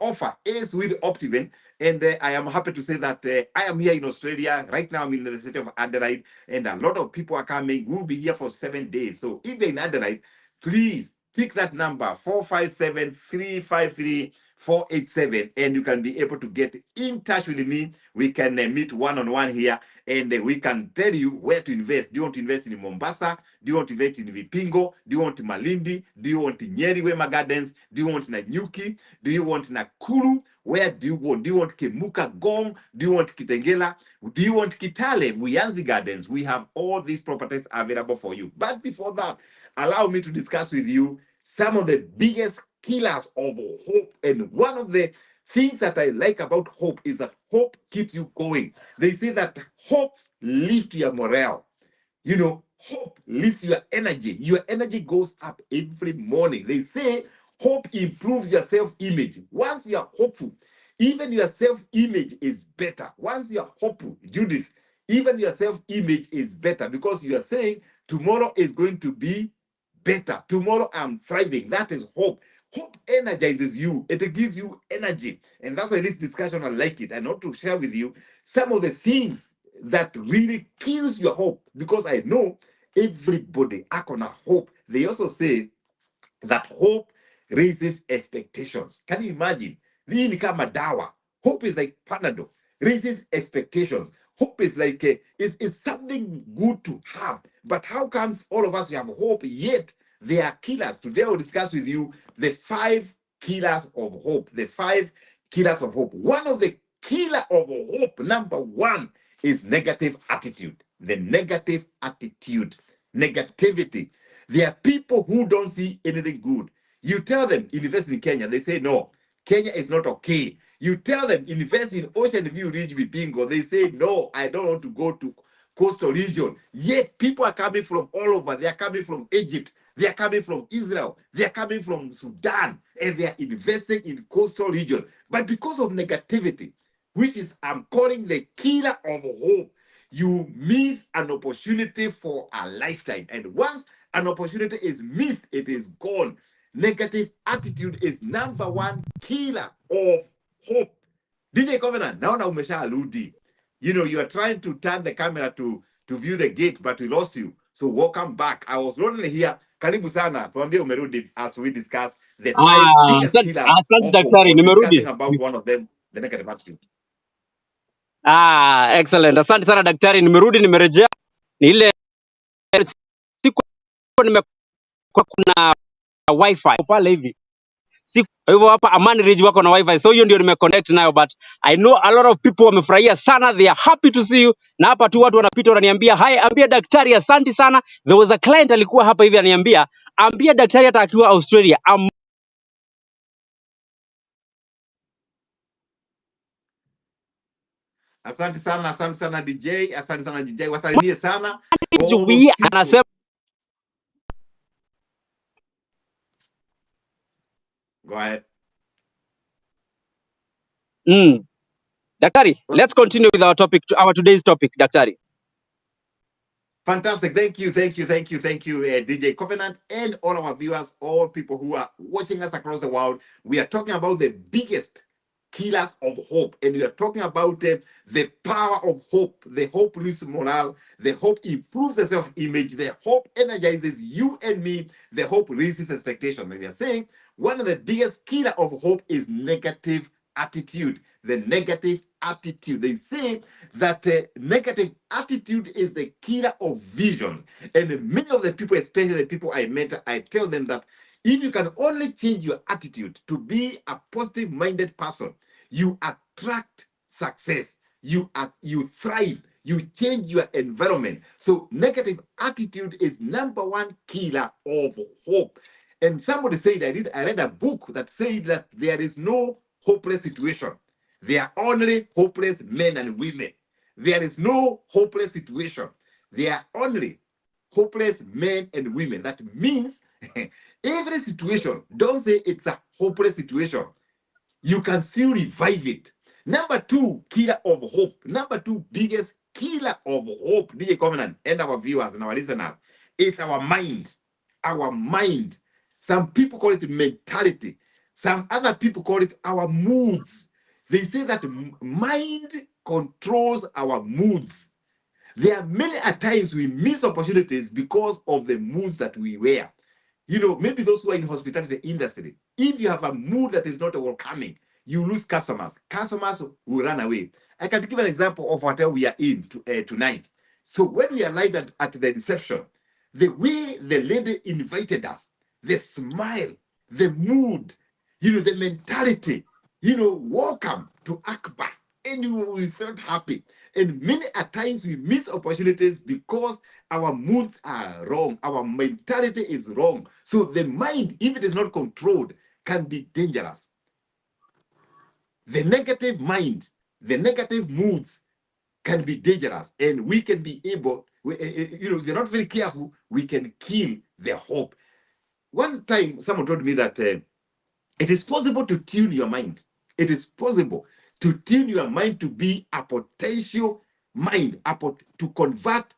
offer is with Optiven. And I am happy to say that I am here in Australia. Right now I'm in the city of Adelaide, and a lot of people are coming. We'll be here for 7 days. So if you're in Adelaide, please pick that number, 457-353-487, and you can be able to get in touch with me. We can meet one-on-one here, and we can tell you where to invest. Do you want to invest in Mombasa? Do you want to invest in Vipingo? Do you want Malindi? Do you want Nyeri Wema Gardens? Do you want Nanyuki? Do you want Nakuru? Where do you want? Do you want Kemuka Gong? Do you want Kitengela? Do you want Kitale, Vuyanzi Gardens? We have all these properties available for you. But before that, allow me to discuss with you some of the biggest killers of hope. And one of the things that I like about hope is that hope keeps you going. They say that hope lifts your morale. You know, hope lifts your energy. Your energy goes up every morning. They say hope improves your self-image. Once you are hopeful, even your self-image is better. Once you are hopeful, Judith, even your self-image is better, because you are saying tomorrow is going to be better. Tomorrow I'm thriving. That is hope. Hope energizes you. It gives you energy. And that's why this discussion, I like it. I want to share with you some of the things that really kills your hope, because I know everybody act on a hope. They also say that hope raises expectations. Can you imagine? Hii ni kama dawa. Hope is like Panadol. Raises expectations. Hope is like is something good to have. But how comes all of us we have hope, yet they are killers? Today I will discuss with you the 5 killers of hope. The 5 killers of hope. One of the killer of hope, number 1, is negative attitude. The negative attitude. Negativity. There are people who don't see anything good. You tell them invest in Kenya, they say no, Kenya is not okay. You tell them invest in Ocean View Ridge Bingo, they say no, I don't want to go to coastal region. Yet people are coming from all over. They are coming from Egypt, they are coming from Israel, they are coming from Sudan, and they are investing in coastal region. But because of negativity, which is I'm calling the killer of hope, you miss an opportunity for a lifetime. And once an opportunity is missed, it is gone. Negative attitude is number 1 killer of hope. DJ Covenant, naona umesharudi. You know, you are trying to turn the camera to view the gate, but we lost you. So welcome back. I was lonely here. Karibu sana. Tuambie umerudi as we discuss the five biggest killers Asante of hope. I daktari, was discussing nimerudi. about one of them, the negative attitude. Excellent. Asante sana daktari, nimerudi, nimerejea. Ni ile siku nimekuwa kuna wifi pale hivi. Kwa hivyo hapa Amani Ridge wako na wifi, so hiyo ndio nimeconnect nayo, but I know a lot of people wamefurahia sana, they are happy to see you. Na hapa tu watu wanapita wananiambia hi, ambia daktari asante sana. There was a client alikuwa hapa hivi ananiambia ambia daktari hata akiwa Australia Asante sana DJ, asante sana DJ, wasalimie sana all those we people. anasema Go ahead. daktari, let's continue with our topic, our today's topic, daktari. Fantastic. Thank you, DJ Covenant, and all our viewers, all people who are watching us across the world. We are talking about the biggest killers of hope, and we are talking about the power of hope. The hope lifts morale, the hope improves the self-image, the hope energizes you and me, the hope raises expectation. And we are saying one of the biggest killer of hope is negative attitude. The negative attitude. They say that negative attitude is the killer of visions. And many of the people, especially the people I met, I tell them that if you can only change your attitude to be a positive-minded person, you attract success. You thrive. You change your environment. So negative attitude is number one killer of hope. And somebody said, I read a book that said that there is no hopeless situation. There are only hopeless men and women. There is no hopeless situation. There are only hopeless men and women. That means every situation, don't say it's a hopeless situation. You can still revive it. Number two, killer of hope. Number two, biggest killer of hope, DJ Covenant, and our viewers and our listeners, is our mind. Our mind. Some people call it mentality. Some other people call it our moods. They say that mind controls our moods. There are many a times we miss opportunities because of the moods that we wear. You know, maybe those who are in hospitality industry, if you have a mood that is not welcoming, you lose customers. Customers will run away. I can give an example of hotel we are in tonight. So when we arrived at the reception, the way the lady invited us, the smile, the mood, you know, the mentality, you know, welcome to Akbar. And we felt happy. And many a times we miss opportunities because our moods are wrong. Our mentality is wrong. So the mind, if it is not controlled, can be dangerous. The negative mind, the negative moods can be dangerous. And we can be able, you know, if you're not very careful, we can kill the hope. One time, someone told me that it is possible to tune your mind. It is possible to tune your mind to be a potential mind, to convert,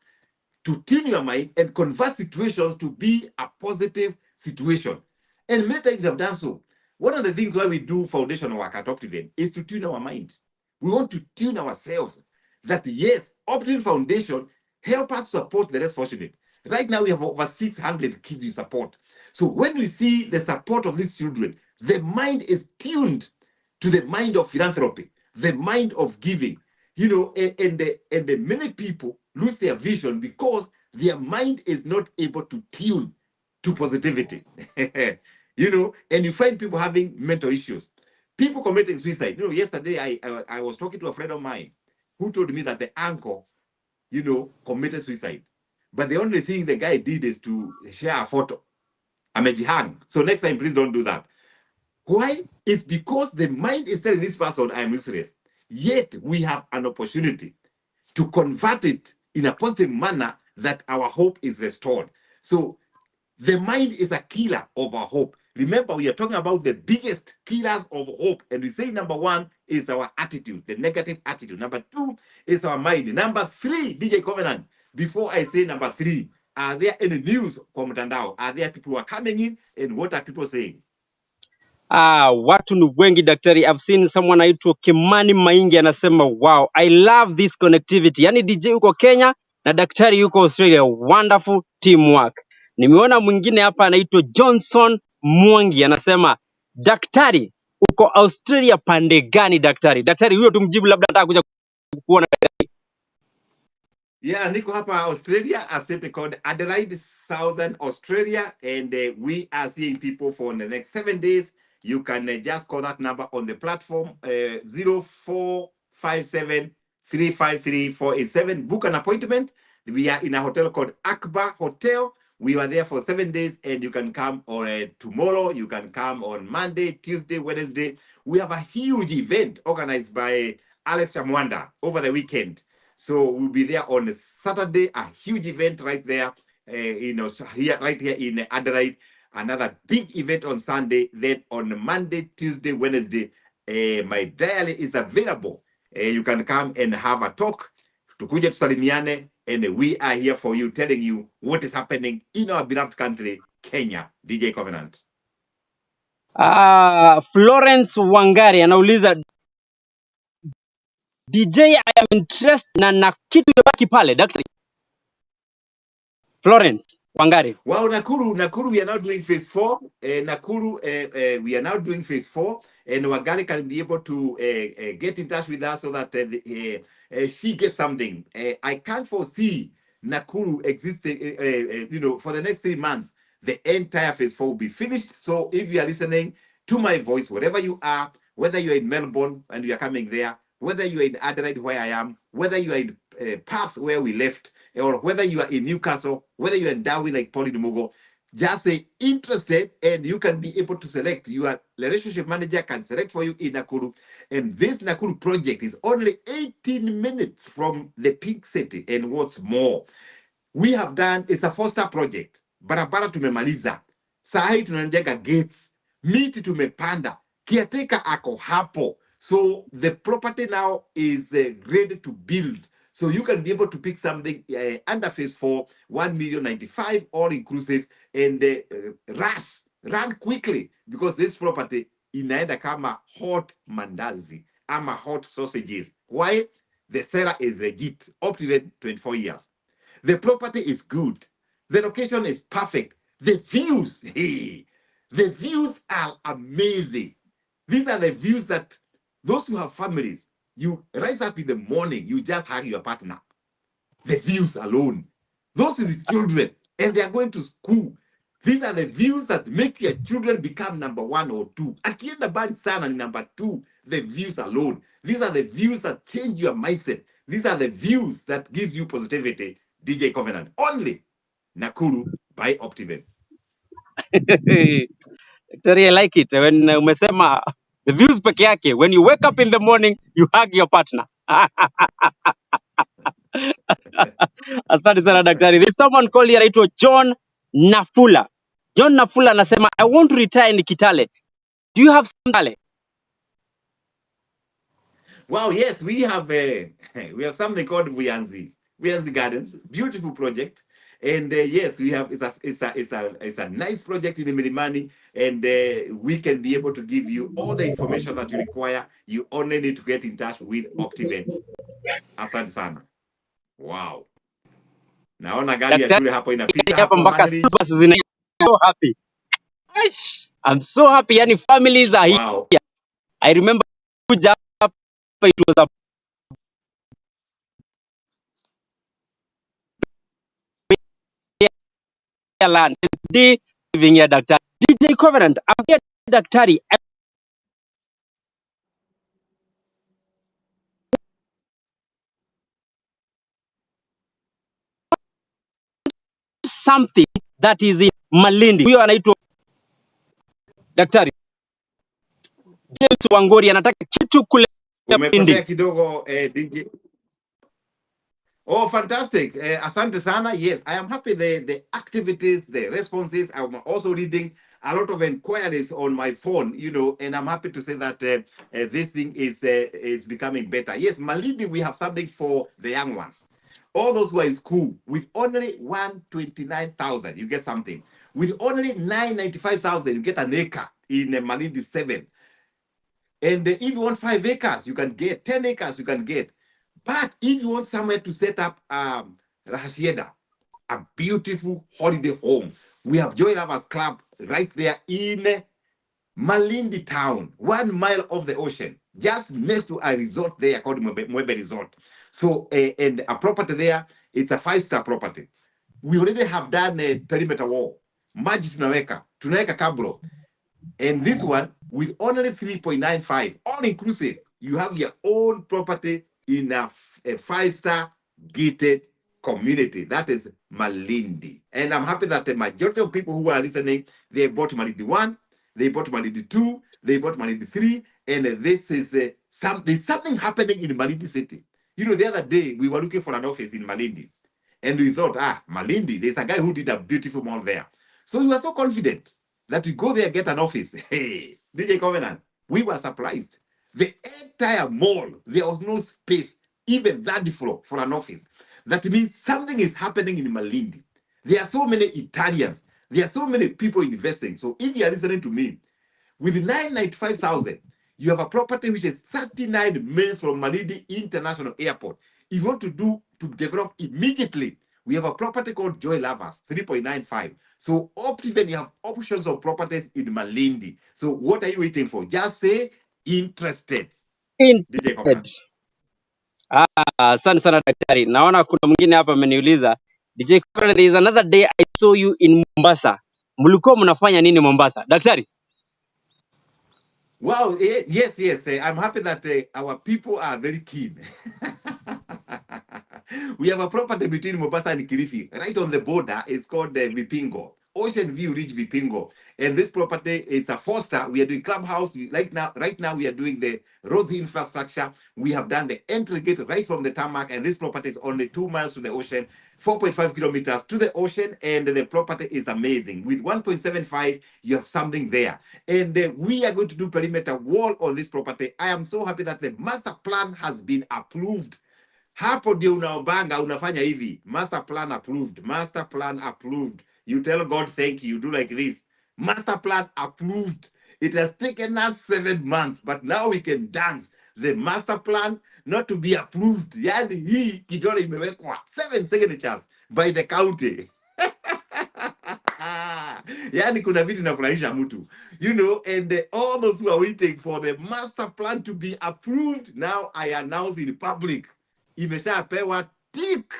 to tune your mind and convert situations to be a positive situation. And many times I've done so. One of the things why we do foundational work at Optiven is to tune our mind. We want to tune ourselves that yes, Optiven Foundation help us support the less fortunate. Right now we have over 600 kids we support. So when we see the support of these children, the mind is tuned to the mind of philanthropy, the mind of giving, you know, and the many people lose their vision because their mind is not able to tune to positivity. You know, and you find people having mental issues, people committing suicide. You know, yesterday I was talking to a friend of mine who told me that the uncle, you know, committed suicide, but the only thing the guy did is to share a photo. Amejihang. So next time, please don't do that. Why? It's because the mind is telling this person, I am useless. Yet we have an opportunity to convert it in a positive manner that our hope is restored. So the mind is a killer of our hope. Remember, we are talking about the biggest killers of hope. And we say number one is our attitude, the negative attitude. Number two is our mind. Number three, DJ Covenant, before I say number three, are there any news kwa mtandao? Are there people who are coming in? And what are people saying? Watu ni wengi daktari. I've seen someone aitwa Kimani Maingi anasema wow, I love this connectivity. Yani DJ yuko Kenya na daktari yuko Australia. Wonderful teamwork. Nimeona mwingine hapa anaitwa Johnson Mwangi anasema daktari, uko Australia pande gani daktari? Daktari huyo tumjibu, labda nataka kuja kuona. Yeah, niko hapa Australia, a city called Adelaide, Southern Australia, and we are seeing people for the next 7 days. You can just call that number on the platform, 0457 Book an appointment. We are in a hotel called Akbar Hotel. We were there for 7 days, and you can come on tomorrow. You can come on Monday, Tuesday, Wednesday. We have a huge event organized by Alex Chamwanda over the weekend. So we'll be there on Saturday, a huge event right there, right here in Adelaide. Another big event on Sunday. Then on Monday, Tuesday, Wednesday, my diary is available. You can come and have a talk. Tukuje tusalimiane, and we are here for you, telling you what is happening in our beloved country, Kenya. DJ Covenant. Florence Wangari anauliza DJ, I am interested na kitu yobaki pale daktari. Florence Wangari. Well, Nakuru, we are now doing phase 4. Nakuru, we are now doing phase 4, and Wangari can be able to get in touch with us so that she gets something. I can't foresee Nakuru existing, for the next 3 months. The entire phase 4 will be finished. So if you are listening to my voice, wherever you are, whether you're in Melbourne and you are coming there, whether you are in Adelaide where I am, whether you are in Perth where we left, or whether you are in Newcastle, whether you are in Darwin like Pauline Mugo, just say interested, and you can be able to select. Your relationship manager can select for you in Nakuru. And this Nakuru project is only 18 minutes from the Pink City. And what's more, we have done, it's a 4-star project. Barabara tumemaliza. Sahi tunajenga gates. Miti tumepanda. Caretaker ako hapo. So the property now is ready to build. So you can be able to pick something under phase 4, 1,095,000, all inclusive, and run quickly, because this property inaenda kama hot mandazi ama hot sausages. Why? The seller is legit, Optiven 24 years. The property is good. The location is perfect. The views, hey, the views are amazing. These are the views that those who have families, you rise up in the morning, you just hug your partner. The views alone. Those with children, and they are going to school. These are the views that make your children become number 1 or 2. Akienda bali sana ni number 2. The views alone. These are the views that change your mindset. These are the views that gives you positivity. DJ Covenant. Only Nakuru by Optiven. Daktari, I like it when umesema the views peke yake. When you wake up in the morning, you hug your partner. Asante sana daktari. There's someone called here anaitwa John Nafula. John Nafula anasema I want to retire in Kitale. Do you have some Kitale? Wow, yes, we have something called Vuyanzi Gardens, beautiful project, and yes, we have it's a nice project in Milimani, and we can be able to give you all the information that you require. You only need to get in touch with Optiven. Asante sana. Wow, naona gari ya Daktari, shule hapo inapita hapa hapo mpaka Manlich. bus zina so happy. Aish, I'm so happy. Yani families are Wow. here. I remember kuja hapa, it was a bare land. Today living here daktari. DJ Covenant, I'm here daktari. Something that is in Malindi. Huyo anaitwa daktari James Wangori, anataka kitu kule Umepotea Malindi. kidogo DJ. Oh, fantastic. Asante sana. Yes, I am happy the activities, the responses. I'm also reading a lot of inquiries on my phone, and I'm happy to say that this thing is becoming better. Yes, Malidi, we have something for the young ones. All those who are in school, with only 129,000, you get something. With only 995,000, you get an acre in Malidi 7. And if you want 5 acres, you can get 10 acres, you can get. But if you want somewhere to set up Rahasieda, a beautiful holiday home. We have Joy Lovers Club right there in Malindi town, 1 mile off the ocean, just next to a resort there called Mwebe Resort. So, and a property there, it's a 5-star property. We already have done a perimeter wall. Maji tunaweka kabro. And this one, with only 3.95, all inclusive, you have your own property in a 5-star gated community. That is Malindi. And I'm happy that the majority of people who are listening, they bought Malindi 1, they bought Malindi 2, they bought Malindi 3, and this is there's something happening in Malindi City. You know, the other day, we were looking for an office in Malindi. And we thought, Malindi, there's a guy who did a beautiful mall there. So we were so confident that we go there, get an office. Hey, DJ Covenant, we were surprised. The entire mall, there was no space, even that floor for an office. That means something is happening in Malindi. There are so many Italians. There are so many people investing. So if you are listening to me, with 995,000, you have a property which is 39 minutes from Malindi International Airport. If you want to develop immediately, we have a property called Joy Lovers, 3.95. So Optiven, you have options of properties in Malindi. So what are you waiting for? Just say interested. DJ Covenant. Asante sana daktari. Naona kuna mwingine hapa ameniuliza, DJ Covenant, there is another day I saw you in Mombasa. Mlikuwa mnafanya nini Mombasa? Daktari? Wow, yes. I'm happy that our people are very keen. We have a property between Mombasa and Kilifi, right on the border. It's called Vipingo, Ocean View Ridge Vipingo. And this property is a 4-star. We are doing clubhouse. Right now, we are doing the road infrastructure. We have done the entry gate right from the tarmac. And this property is only 2 miles to the ocean, 4.5 kilometers to the ocean. And the property is amazing. With 1.75, you have something there. And we are going to do perimeter wall on this property. I am so happy that the master plan has been approved. Hapo ndio unaobanga unafanya hivi, master plan approved. You tell God thank you, you do like this, master plan approved. It has taken us 7 months, but now we can dance. The master plan not to be approved, yani hii kidole imewekwa 7 signatures by the county. Yani kuna vitu nafurahisha mtu, you know, and all those who are waiting for the master plan to be approved, now I announce in public, imeshapewa tick.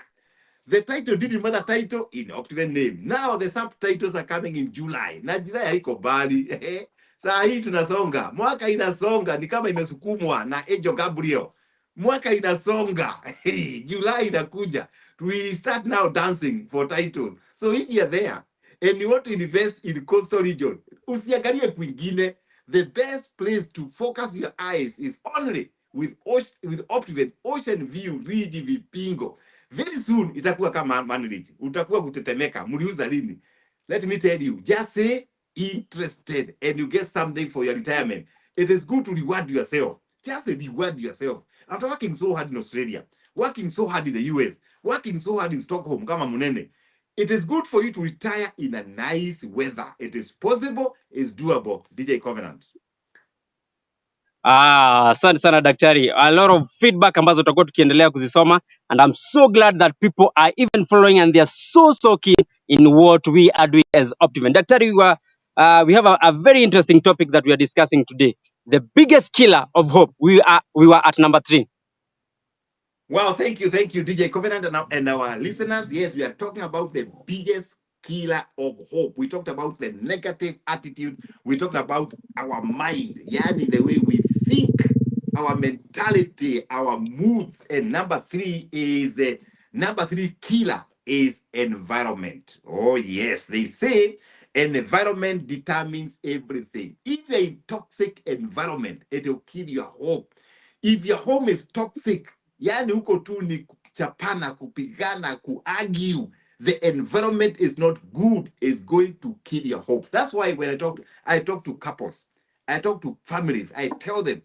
The title didn't matter title in Optiven name. Now the subtitles are coming in July. Na July haiko bali. Saa hii tunasonga. Mwaka inasonga ni kama imesukumwa na Ejo Gabriel. Mwaka inasonga. July inakuja. We start now dancing for titles. So if you're there and you want to invest in coastal region, usiangalie kwingine. The best place to focus your eyes is only with Optiven Ocean View Ridge Vipingo. Very soon itakuwa kama Manridge. Utakuwa kutetemeka. Mliuza lini? Let me tell you, just say interested and you get something for your retirement. It is good to reward yourself. Just reward yourself. After working so hard in Australia, working so hard in the US, working so hard in Stockholm, kama munene, it is good for you to retire in a nice weather. It is possible, it's doable. DJ Covenant. Asante sana daktari. A lot of feedback ambazo tutakuwa tukiendelea kuzisoma, and I'm so glad that people are even following and they are so keen in what we are doing as Optiven. Daktari, we have a very interesting topic that we are discussing today. The biggest killer of hope. We were at number 3. Wow, thank you, DJ Covenant and our listeners. Yes, we are talking about the biggest killer of hope. We talked about the negative attitude. We talked about our mind, yani the way we think, our mentality, our moods. And number 3 killer is environment. Oh yes, they say an environment determines everything. If you're in toxic environment, it will kill your hope. If your home is toxic, yani huko tu ni kuchapana, kupigana, kuargue, the environment is not good, it's going to kill your hope. That's why when I talk to couples, I talk to families, I tell them,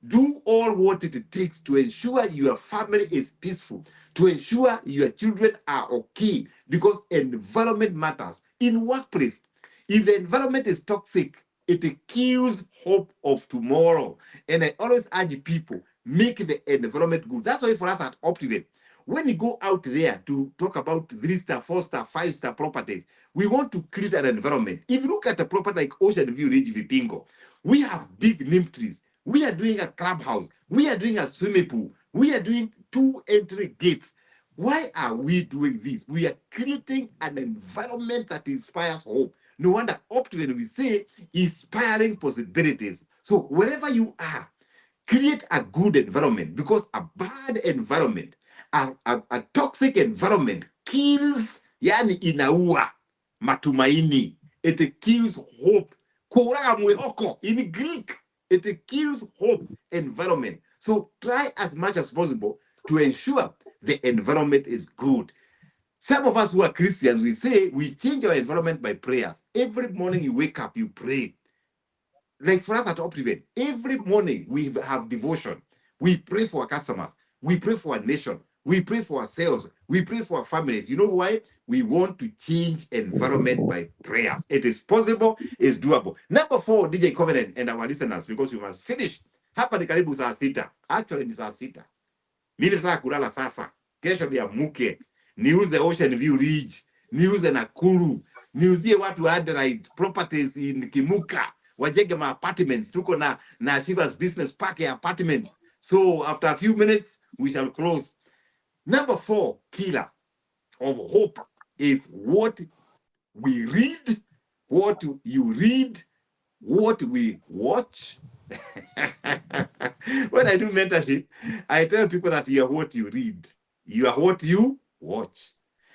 do all what it takes to ensure your family is peaceful, to ensure your children are okay, because environment matters. In workplace, if the environment is toxic, it kills hope of tomorrow. And I always urge people, make the environment good. That's why for us at Optiven, when you go out there to talk about 3-star, 4-star, 5-star properties, we want to create an environment. If you look at a property like Ocean View Ridge Vipingo, we have big neem trees. We are doing a clubhouse. We are doing a swimming pool. We are doing 2 entry gates. Why are we doing this? We are creating an environment that inspires hope. No wonder Optiven, we say, inspiring possibilities. So wherever you are, create a good environment, because a bad environment, a toxic environment kills, yani inaua matumaini. It kills hope. Kuraga mwehoko in Greek. It kills hope environment. So try as much as possible to ensure the environment is good. Some of us who are Christians, we say we change our environment by prayers. Every morning you wake up, you pray. Like for us at Optiven, every morning we have devotion. We pray for our customers. We pray for our nation. We pray for ourselves. We pray for our families. You know why? We want to change environment by prayers. It is possible. It's doable. Number 4, DJ Covenant and our listeners, because we must finish. Hapa ni karibu saa 6. Actually ni saa 6. Mimi nataka kulala sasa. Kesho niamke. Niuze Ocean View Ridge. Niuze Nakuru. Niuzie watu Adelaide properties in Kimuka. Wajenge ma apartments. Tuko na Shiva's business park ya apartments. So after a few minutes, we shall close. Number 4 killer of hope is what we read, what you read, what we watch. When I do mentorship, I tell people that you are what you read, you are what you watch.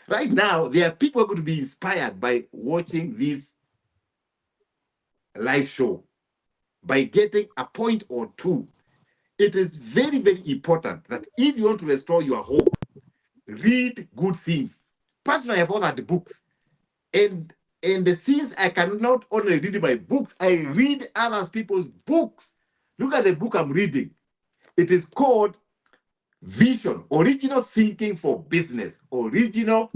Right now, there are people going to be inspired by watching this live show, by getting a point or two. It is very, very important that if you want to restore your hope, read good things. Personally, I have authored books, and the things I cannot only read my books, I read other people's books. Look at the book I'm reading. It is called Vision, Original Thinking for Business. Original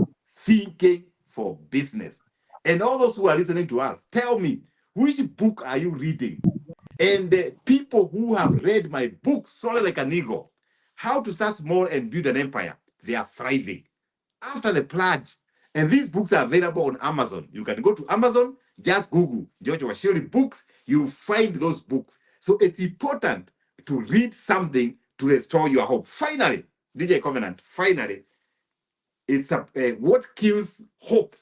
Thinking for Business. And all those who are listening to us, tell me, which book are you reading? And the people who have read my book, Solid Like an Eagle, How to Start Small and Build an Empire, they are thriving. After the pledge, and these books are available on Amazon. You can go to Amazon, just Google George Washiri books, you find those books. So it's important to read something to restore your hope. Finally, DJ Covenant, finally, it's what kills hope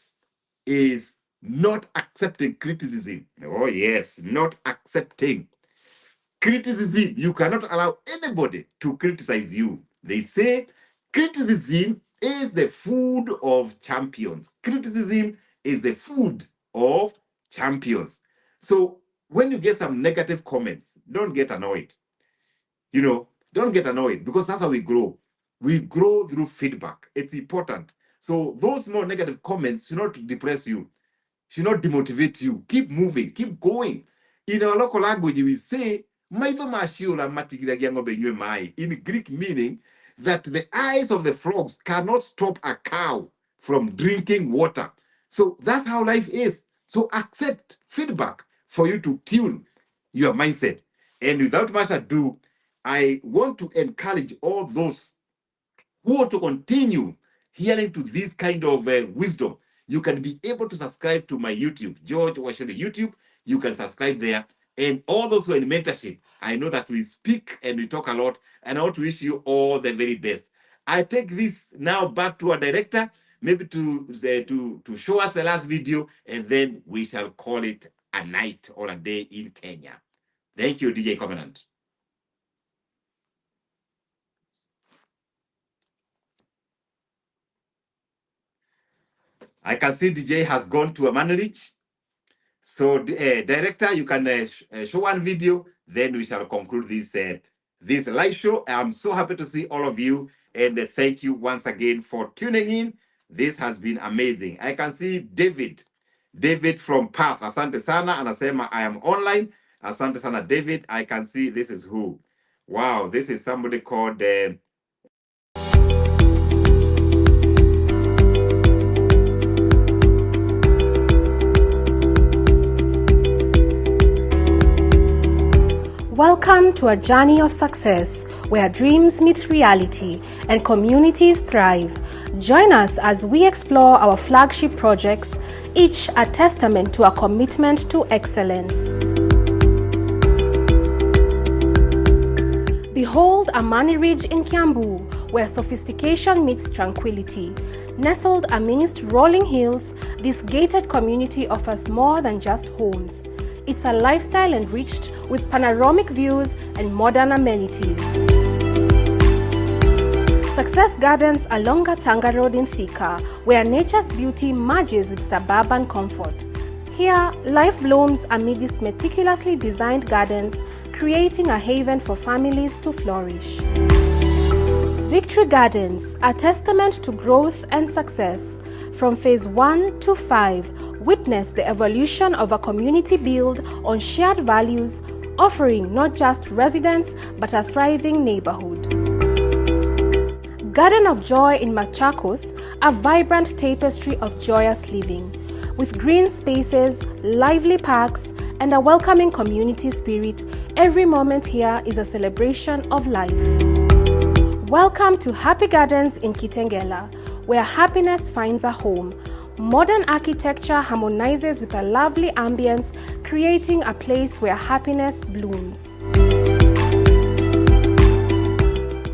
is not accepting criticism. Oh yes, not accepting criticism. You cannot allow anybody to criticize you. They say criticism is the food of champions. Criticism is the food of champions. So when you get some negative comments, don't get annoyed. You know, don't get annoyed, because that's how we grow. We grow through feedback. It's important. So those more negative comments should not depress you, should not demotivate you. Keep moving, keep going. In our local language, we say, in Greek meaning that the eyes of the frogs cannot stop a cow from drinking water. So that's how life is. So accept feedback for you to tune your mindset. And without much ado, I want to encourage all those who want to continue hearing to this kind of wisdom. You can be able to subscribe to my YouTube, George Washiri YouTube. You can subscribe there. And all those who are in mentorship, I know that we speak and we talk a lot, and I want to wish you all the very best. I take this now back to our director, maybe to show us the last video, and then we shall call it a night or a day in Kenya. Thank you, DJ Covenant. I can see DJ has gone to a manage. So, director, you can show one video, then we shall conclude this live show. I'm so happy to see all of you, and thank you once again for tuning in. This has been amazing. I can see David from Perth. Asante sana, anasema I am online. Asante sana, David. I can see this is who. Wow, this is somebody called Welcome to a journey of success where dreams meet reality and communities thrive. Join us as we explore our flagship projects, each a testament to our commitment to excellence. Behold Amani Ridge in Kiambu, where sophistication meets tranquility. Nestled amidst rolling hills, this gated community offers more than just homes. It's a lifestyle enriched with panoramic views and modern amenities. Success Gardens along Gatanga Road in Thika, where nature's beauty merges with suburban comfort. Here, life blooms amidst meticulously designed gardens, creating a haven for families to flourish. Victory Gardens, a testament to growth and success. From phase 1 to 5, witness the evolution of a community built on shared values, offering not just residents but a thriving neighborhood. Garden of Joy in Machakos, a vibrant tapestry of joyous living. With green spaces, lively parks, and a welcoming community spirit, every moment here is a celebration of life. Welcome to Happy Gardens in Kitengela, where happiness finds a home. Modern architecture harmonizes with a lovely ambience, creating a place where happiness blooms.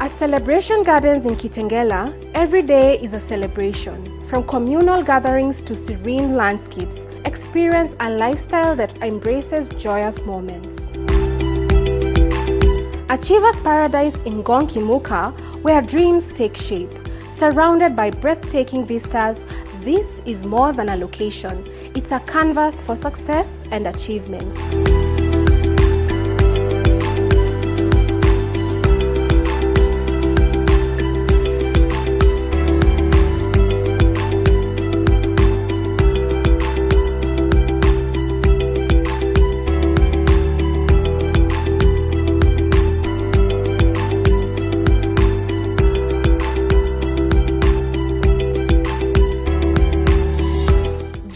At Celebration Gardens in Kitengela, every day is a celebration. From communal gatherings to serene landscapes, experience a lifestyle that embraces joyous moments. Achievers Paradise in Gonkimuka, where dreams take shape. Surrounded by breathtaking vistas, this is more than a location. It's a canvas for success and achievement.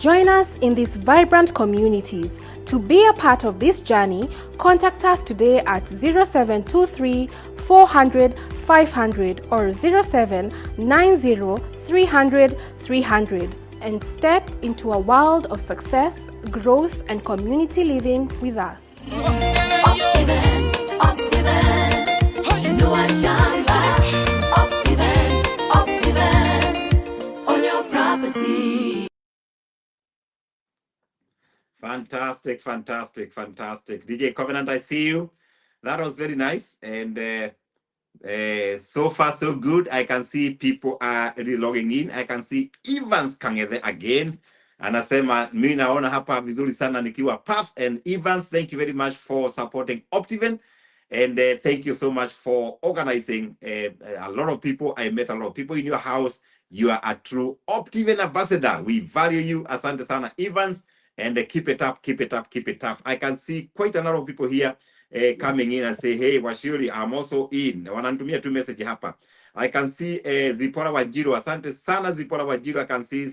Join us in these vibrant communities. To be a part of this journey, contact us today at 0723 400 500 or 0790 300 300 and step into a world of success, growth, and community living with us. Optiven, Optiven, you know I shine bright. Optiven, Optiven, on your property. Fantastic, fantastic, fantastic. DJ Covenant, I see you. That was very nice. And so far, so good. I can see people are really logging in. I can see Evans Kangede again. Anasema, mimi naona hapa vizuri sana nikiwa Path. And Evans, thank you very much for supporting Optiven. And thank you so much for organizing a lot of people. I met a lot of people in your house. You are a true Optiven ambassador. We value you. Asante sana, Evans. And keep it up, keep it up, keep it up. I can see quite a lot of people here coming in and say, hey, Washiri, I'm also in. Wananitumia tu message hapa. I can see Zipora Wajiro. Asante sana, Zipora Wajiro. I can see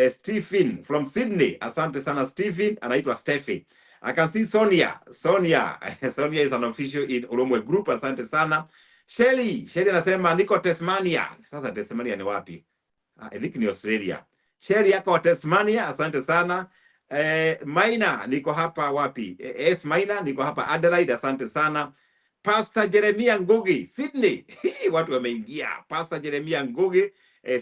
Stephen from Sydney. Asante sana, Stephen. Anaitwa Steffi. I can see Sonia. Sonia is an official in Olomwe Group. Asante sana. Shelly anasema niko Tasmania. Sasa Tasmania ni wapi? I think ni Australia. Shelly yako Tasmania. Asante sana. Maina niko hapa wapi? Maina niko hapa Adelaide, asante sana. Pastor Jeremia Ngugi, Sydney. Watu wameingia. Pastor Jeremia Ngugi,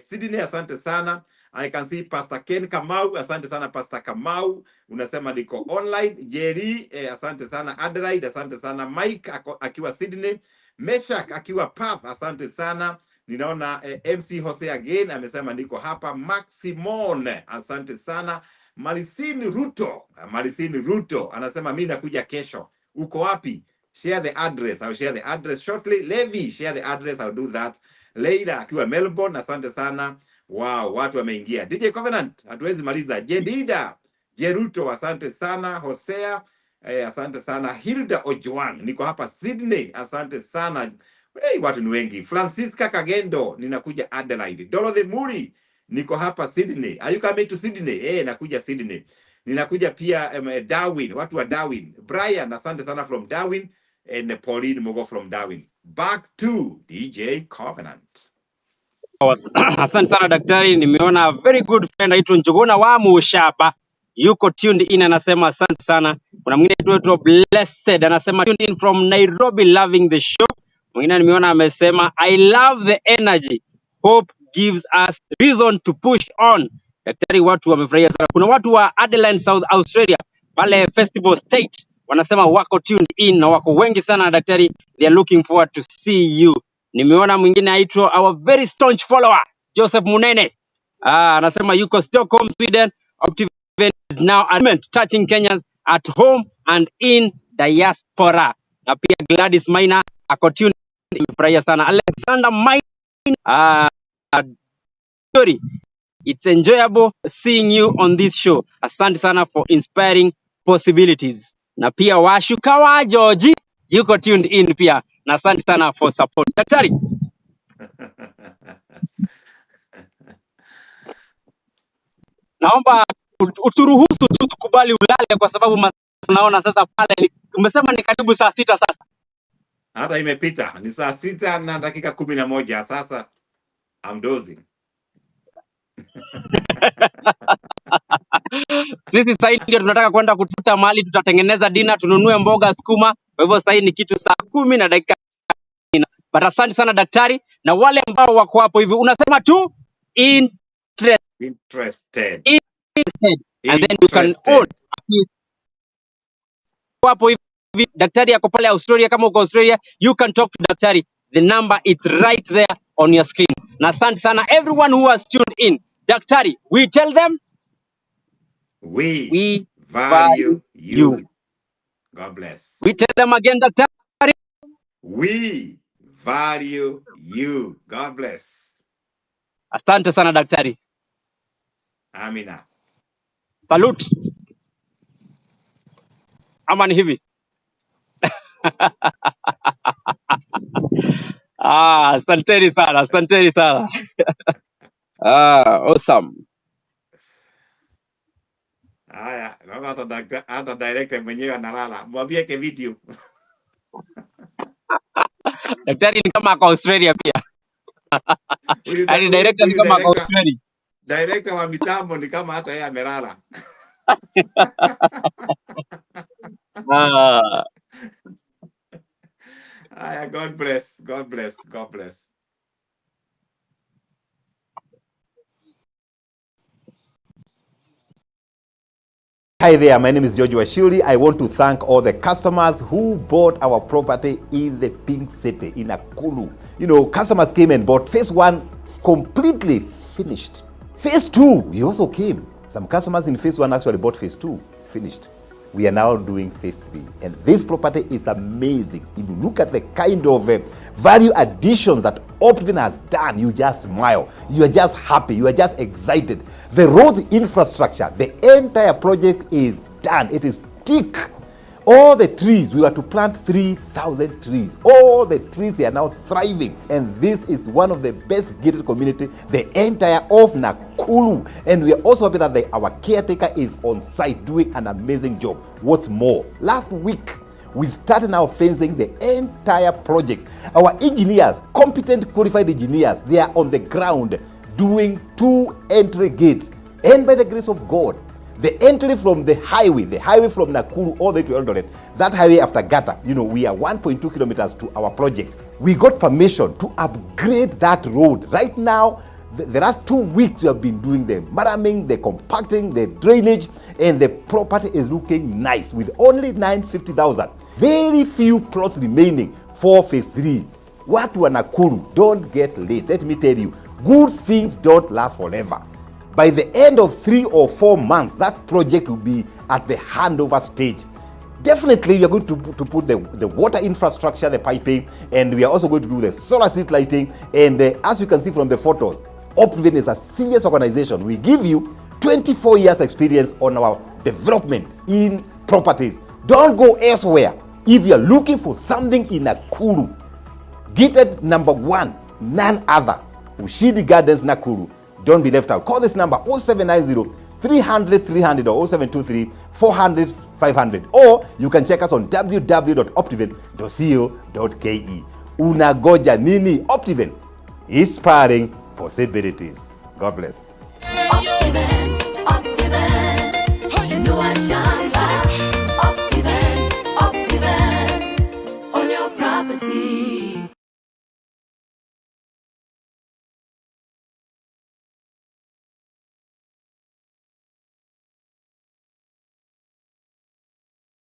Sydney, asante sana. I can see Pastor Ken Kamau, asante sana Pastor Kamau. Unasema niko online. Jerry, asante sana Adelaide, asante sana. Mike akiwa Sydney. Meshak akiwa Perth, asante sana. Ninaona MC Jose again amesema niko hapa. Maximon, asante sana. Marisini Ruto anasema mimi nakuja kesho. Uko wapi? Share the address. I'll share the address shortly. Levi, share the address. I'll do that later. Akiwa Melbourne, asante sana. Wow, watu wameingia. DJ Covenant, hatuwezi maliza. Jedida, Jeruto, asante sana. Hosea, asante sana. Hilda Ojwang, niko hapa Sydney, asante sana. Hey, watu ni wengi. Francisca Kagendo, ninakuja Adelaide. Dorothy Muri, niko hapa Sydney. Are you coming to Sydney? Nakuja Sydney. Ninakuja pia Darwin, watu wa Darwin. Brian, asante sana from Darwin. And Pauline Mogo from Darwin. back to DJ Covenant. Asante sana daktari, nimeona very good friend aitwa Njuguna wa Mushaba yuko tuned in, anasema asante sana. Kuna mwingine aitwa Blessed anasema tuned in from Nairobi, loving the show. Mwingine nimeona amesema I love the energy, hope gives us reason to push on. Daktari, watu wamefurahia sana. Kuna watu wa Adelaide, South Australia pale Festival State wanasema wako tuned in na wako wengi sana daktari, they are looking forward to see you. Nimeona mwingine aitwa our very staunch follower Joseph Munene. Anasema yuko Stockholm, Sweden. Optiven is now a movement touching Kenyans at home and in diaspora. Na pia Gladys Maina ako tuned in, nimefurahia sana. Alexander Maina, sorry. It's enjoyable seeing you on this show. Asante sana for inspiring possibilities. Na pia Washukawa George yuko tuned in pia. Na asante sana for support. Daktari, naomba uturuhusu tu tukubali ulale kwa sababu tunaona sasa pale umesema ni karibu saa 6 sasa. Hata imepita ni saa 6 na dakika 11 sasa. I'm dozing. Sisi sasa ndio tunataka kwenda kutafuta mahali tutatengeneza dinner, tununue mboga sukuma. Kwa hivyo sasa ni kitu saa 10 na dakika. But asante sana daktari, na wale ambao wako hapo hivi unasema tu Interested. And then you can own hapo hivi. Daktari yako pale Australia, kama uko Australia you can talk to daktari, the number is right there on your screen. Na asante sana everyone who has tuned in. Daktari, we tell them we value you. God bless. We tell them again, daktari, we value you. God bless. asante sana daktari. Amina. Salute. Ama ni hivi? Asanteni sana, asanteni sana. Awesome. Haya, naona hata director mwenyewe analala. Mwambie ke video. Daktari ni kama ako Australia pia. Yaani director ni kama ako Australia. Director wa mitambo ni kama hata yeye amelala. God bless. God bless. God bless. Hi there, my name is George Washuri. I want to thank all the customers who bought our property in the Pink City, in Nakuru. You know, customers came and bought phase 1 completely finished. Phase 2, we also came. Some customers in phase 1 actually bought phase 2, finished. We are now doing phase 3. And this property is amazing. If you look at the kind of value additions that Optiven has done, you just smile. You are just happy. You are just excited. The road infrastructure, the entire project is done. It is thick. All the trees, we were to plant 3,000 trees. All the trees, they are now thriving. And this is one of the best gated community, the entire of Nakuru. And we are also happy that our caretaker is on site doing an amazing job. What's more, last week, we started now fencing the entire project. Our engineers, competent, qualified engineers, they are on the ground doing 2 entry gates. And by the grace of God, the entry from the highway from Nakuru all the way to Eldoret, that highway after Gata, you know, we are 1.2 kilometers to our project. We got permission to upgrade that road. Right now, the last 2 weeks we have been doing the maraming, the compacting, the drainage, and the property is looking nice with only 950,000. Very few plots remaining for phase 3. Watu wa Nakuru, don't get late. Let me tell you, good things don't last forever. By the end of 3 or 4 months, that project will be at the handover stage. Definitely, we are going to put the water infrastructure, the piping, and we are also going to do the solar street lighting. And as you can see from the photos, Optiven is a serious organization. We give you 24 years experience on our development in properties. Don't go elsewhere. If you are looking for something in Nakuru, gated number 1, none other, Ushidi Gardens, Nakuru. Don't be left out. Call this number 0790 300 300 or 0723 400 500, or you can check us on www.optiven.co.ke. Unagoja nini? Optiven, inspiring possibilities. God bless. Optiven.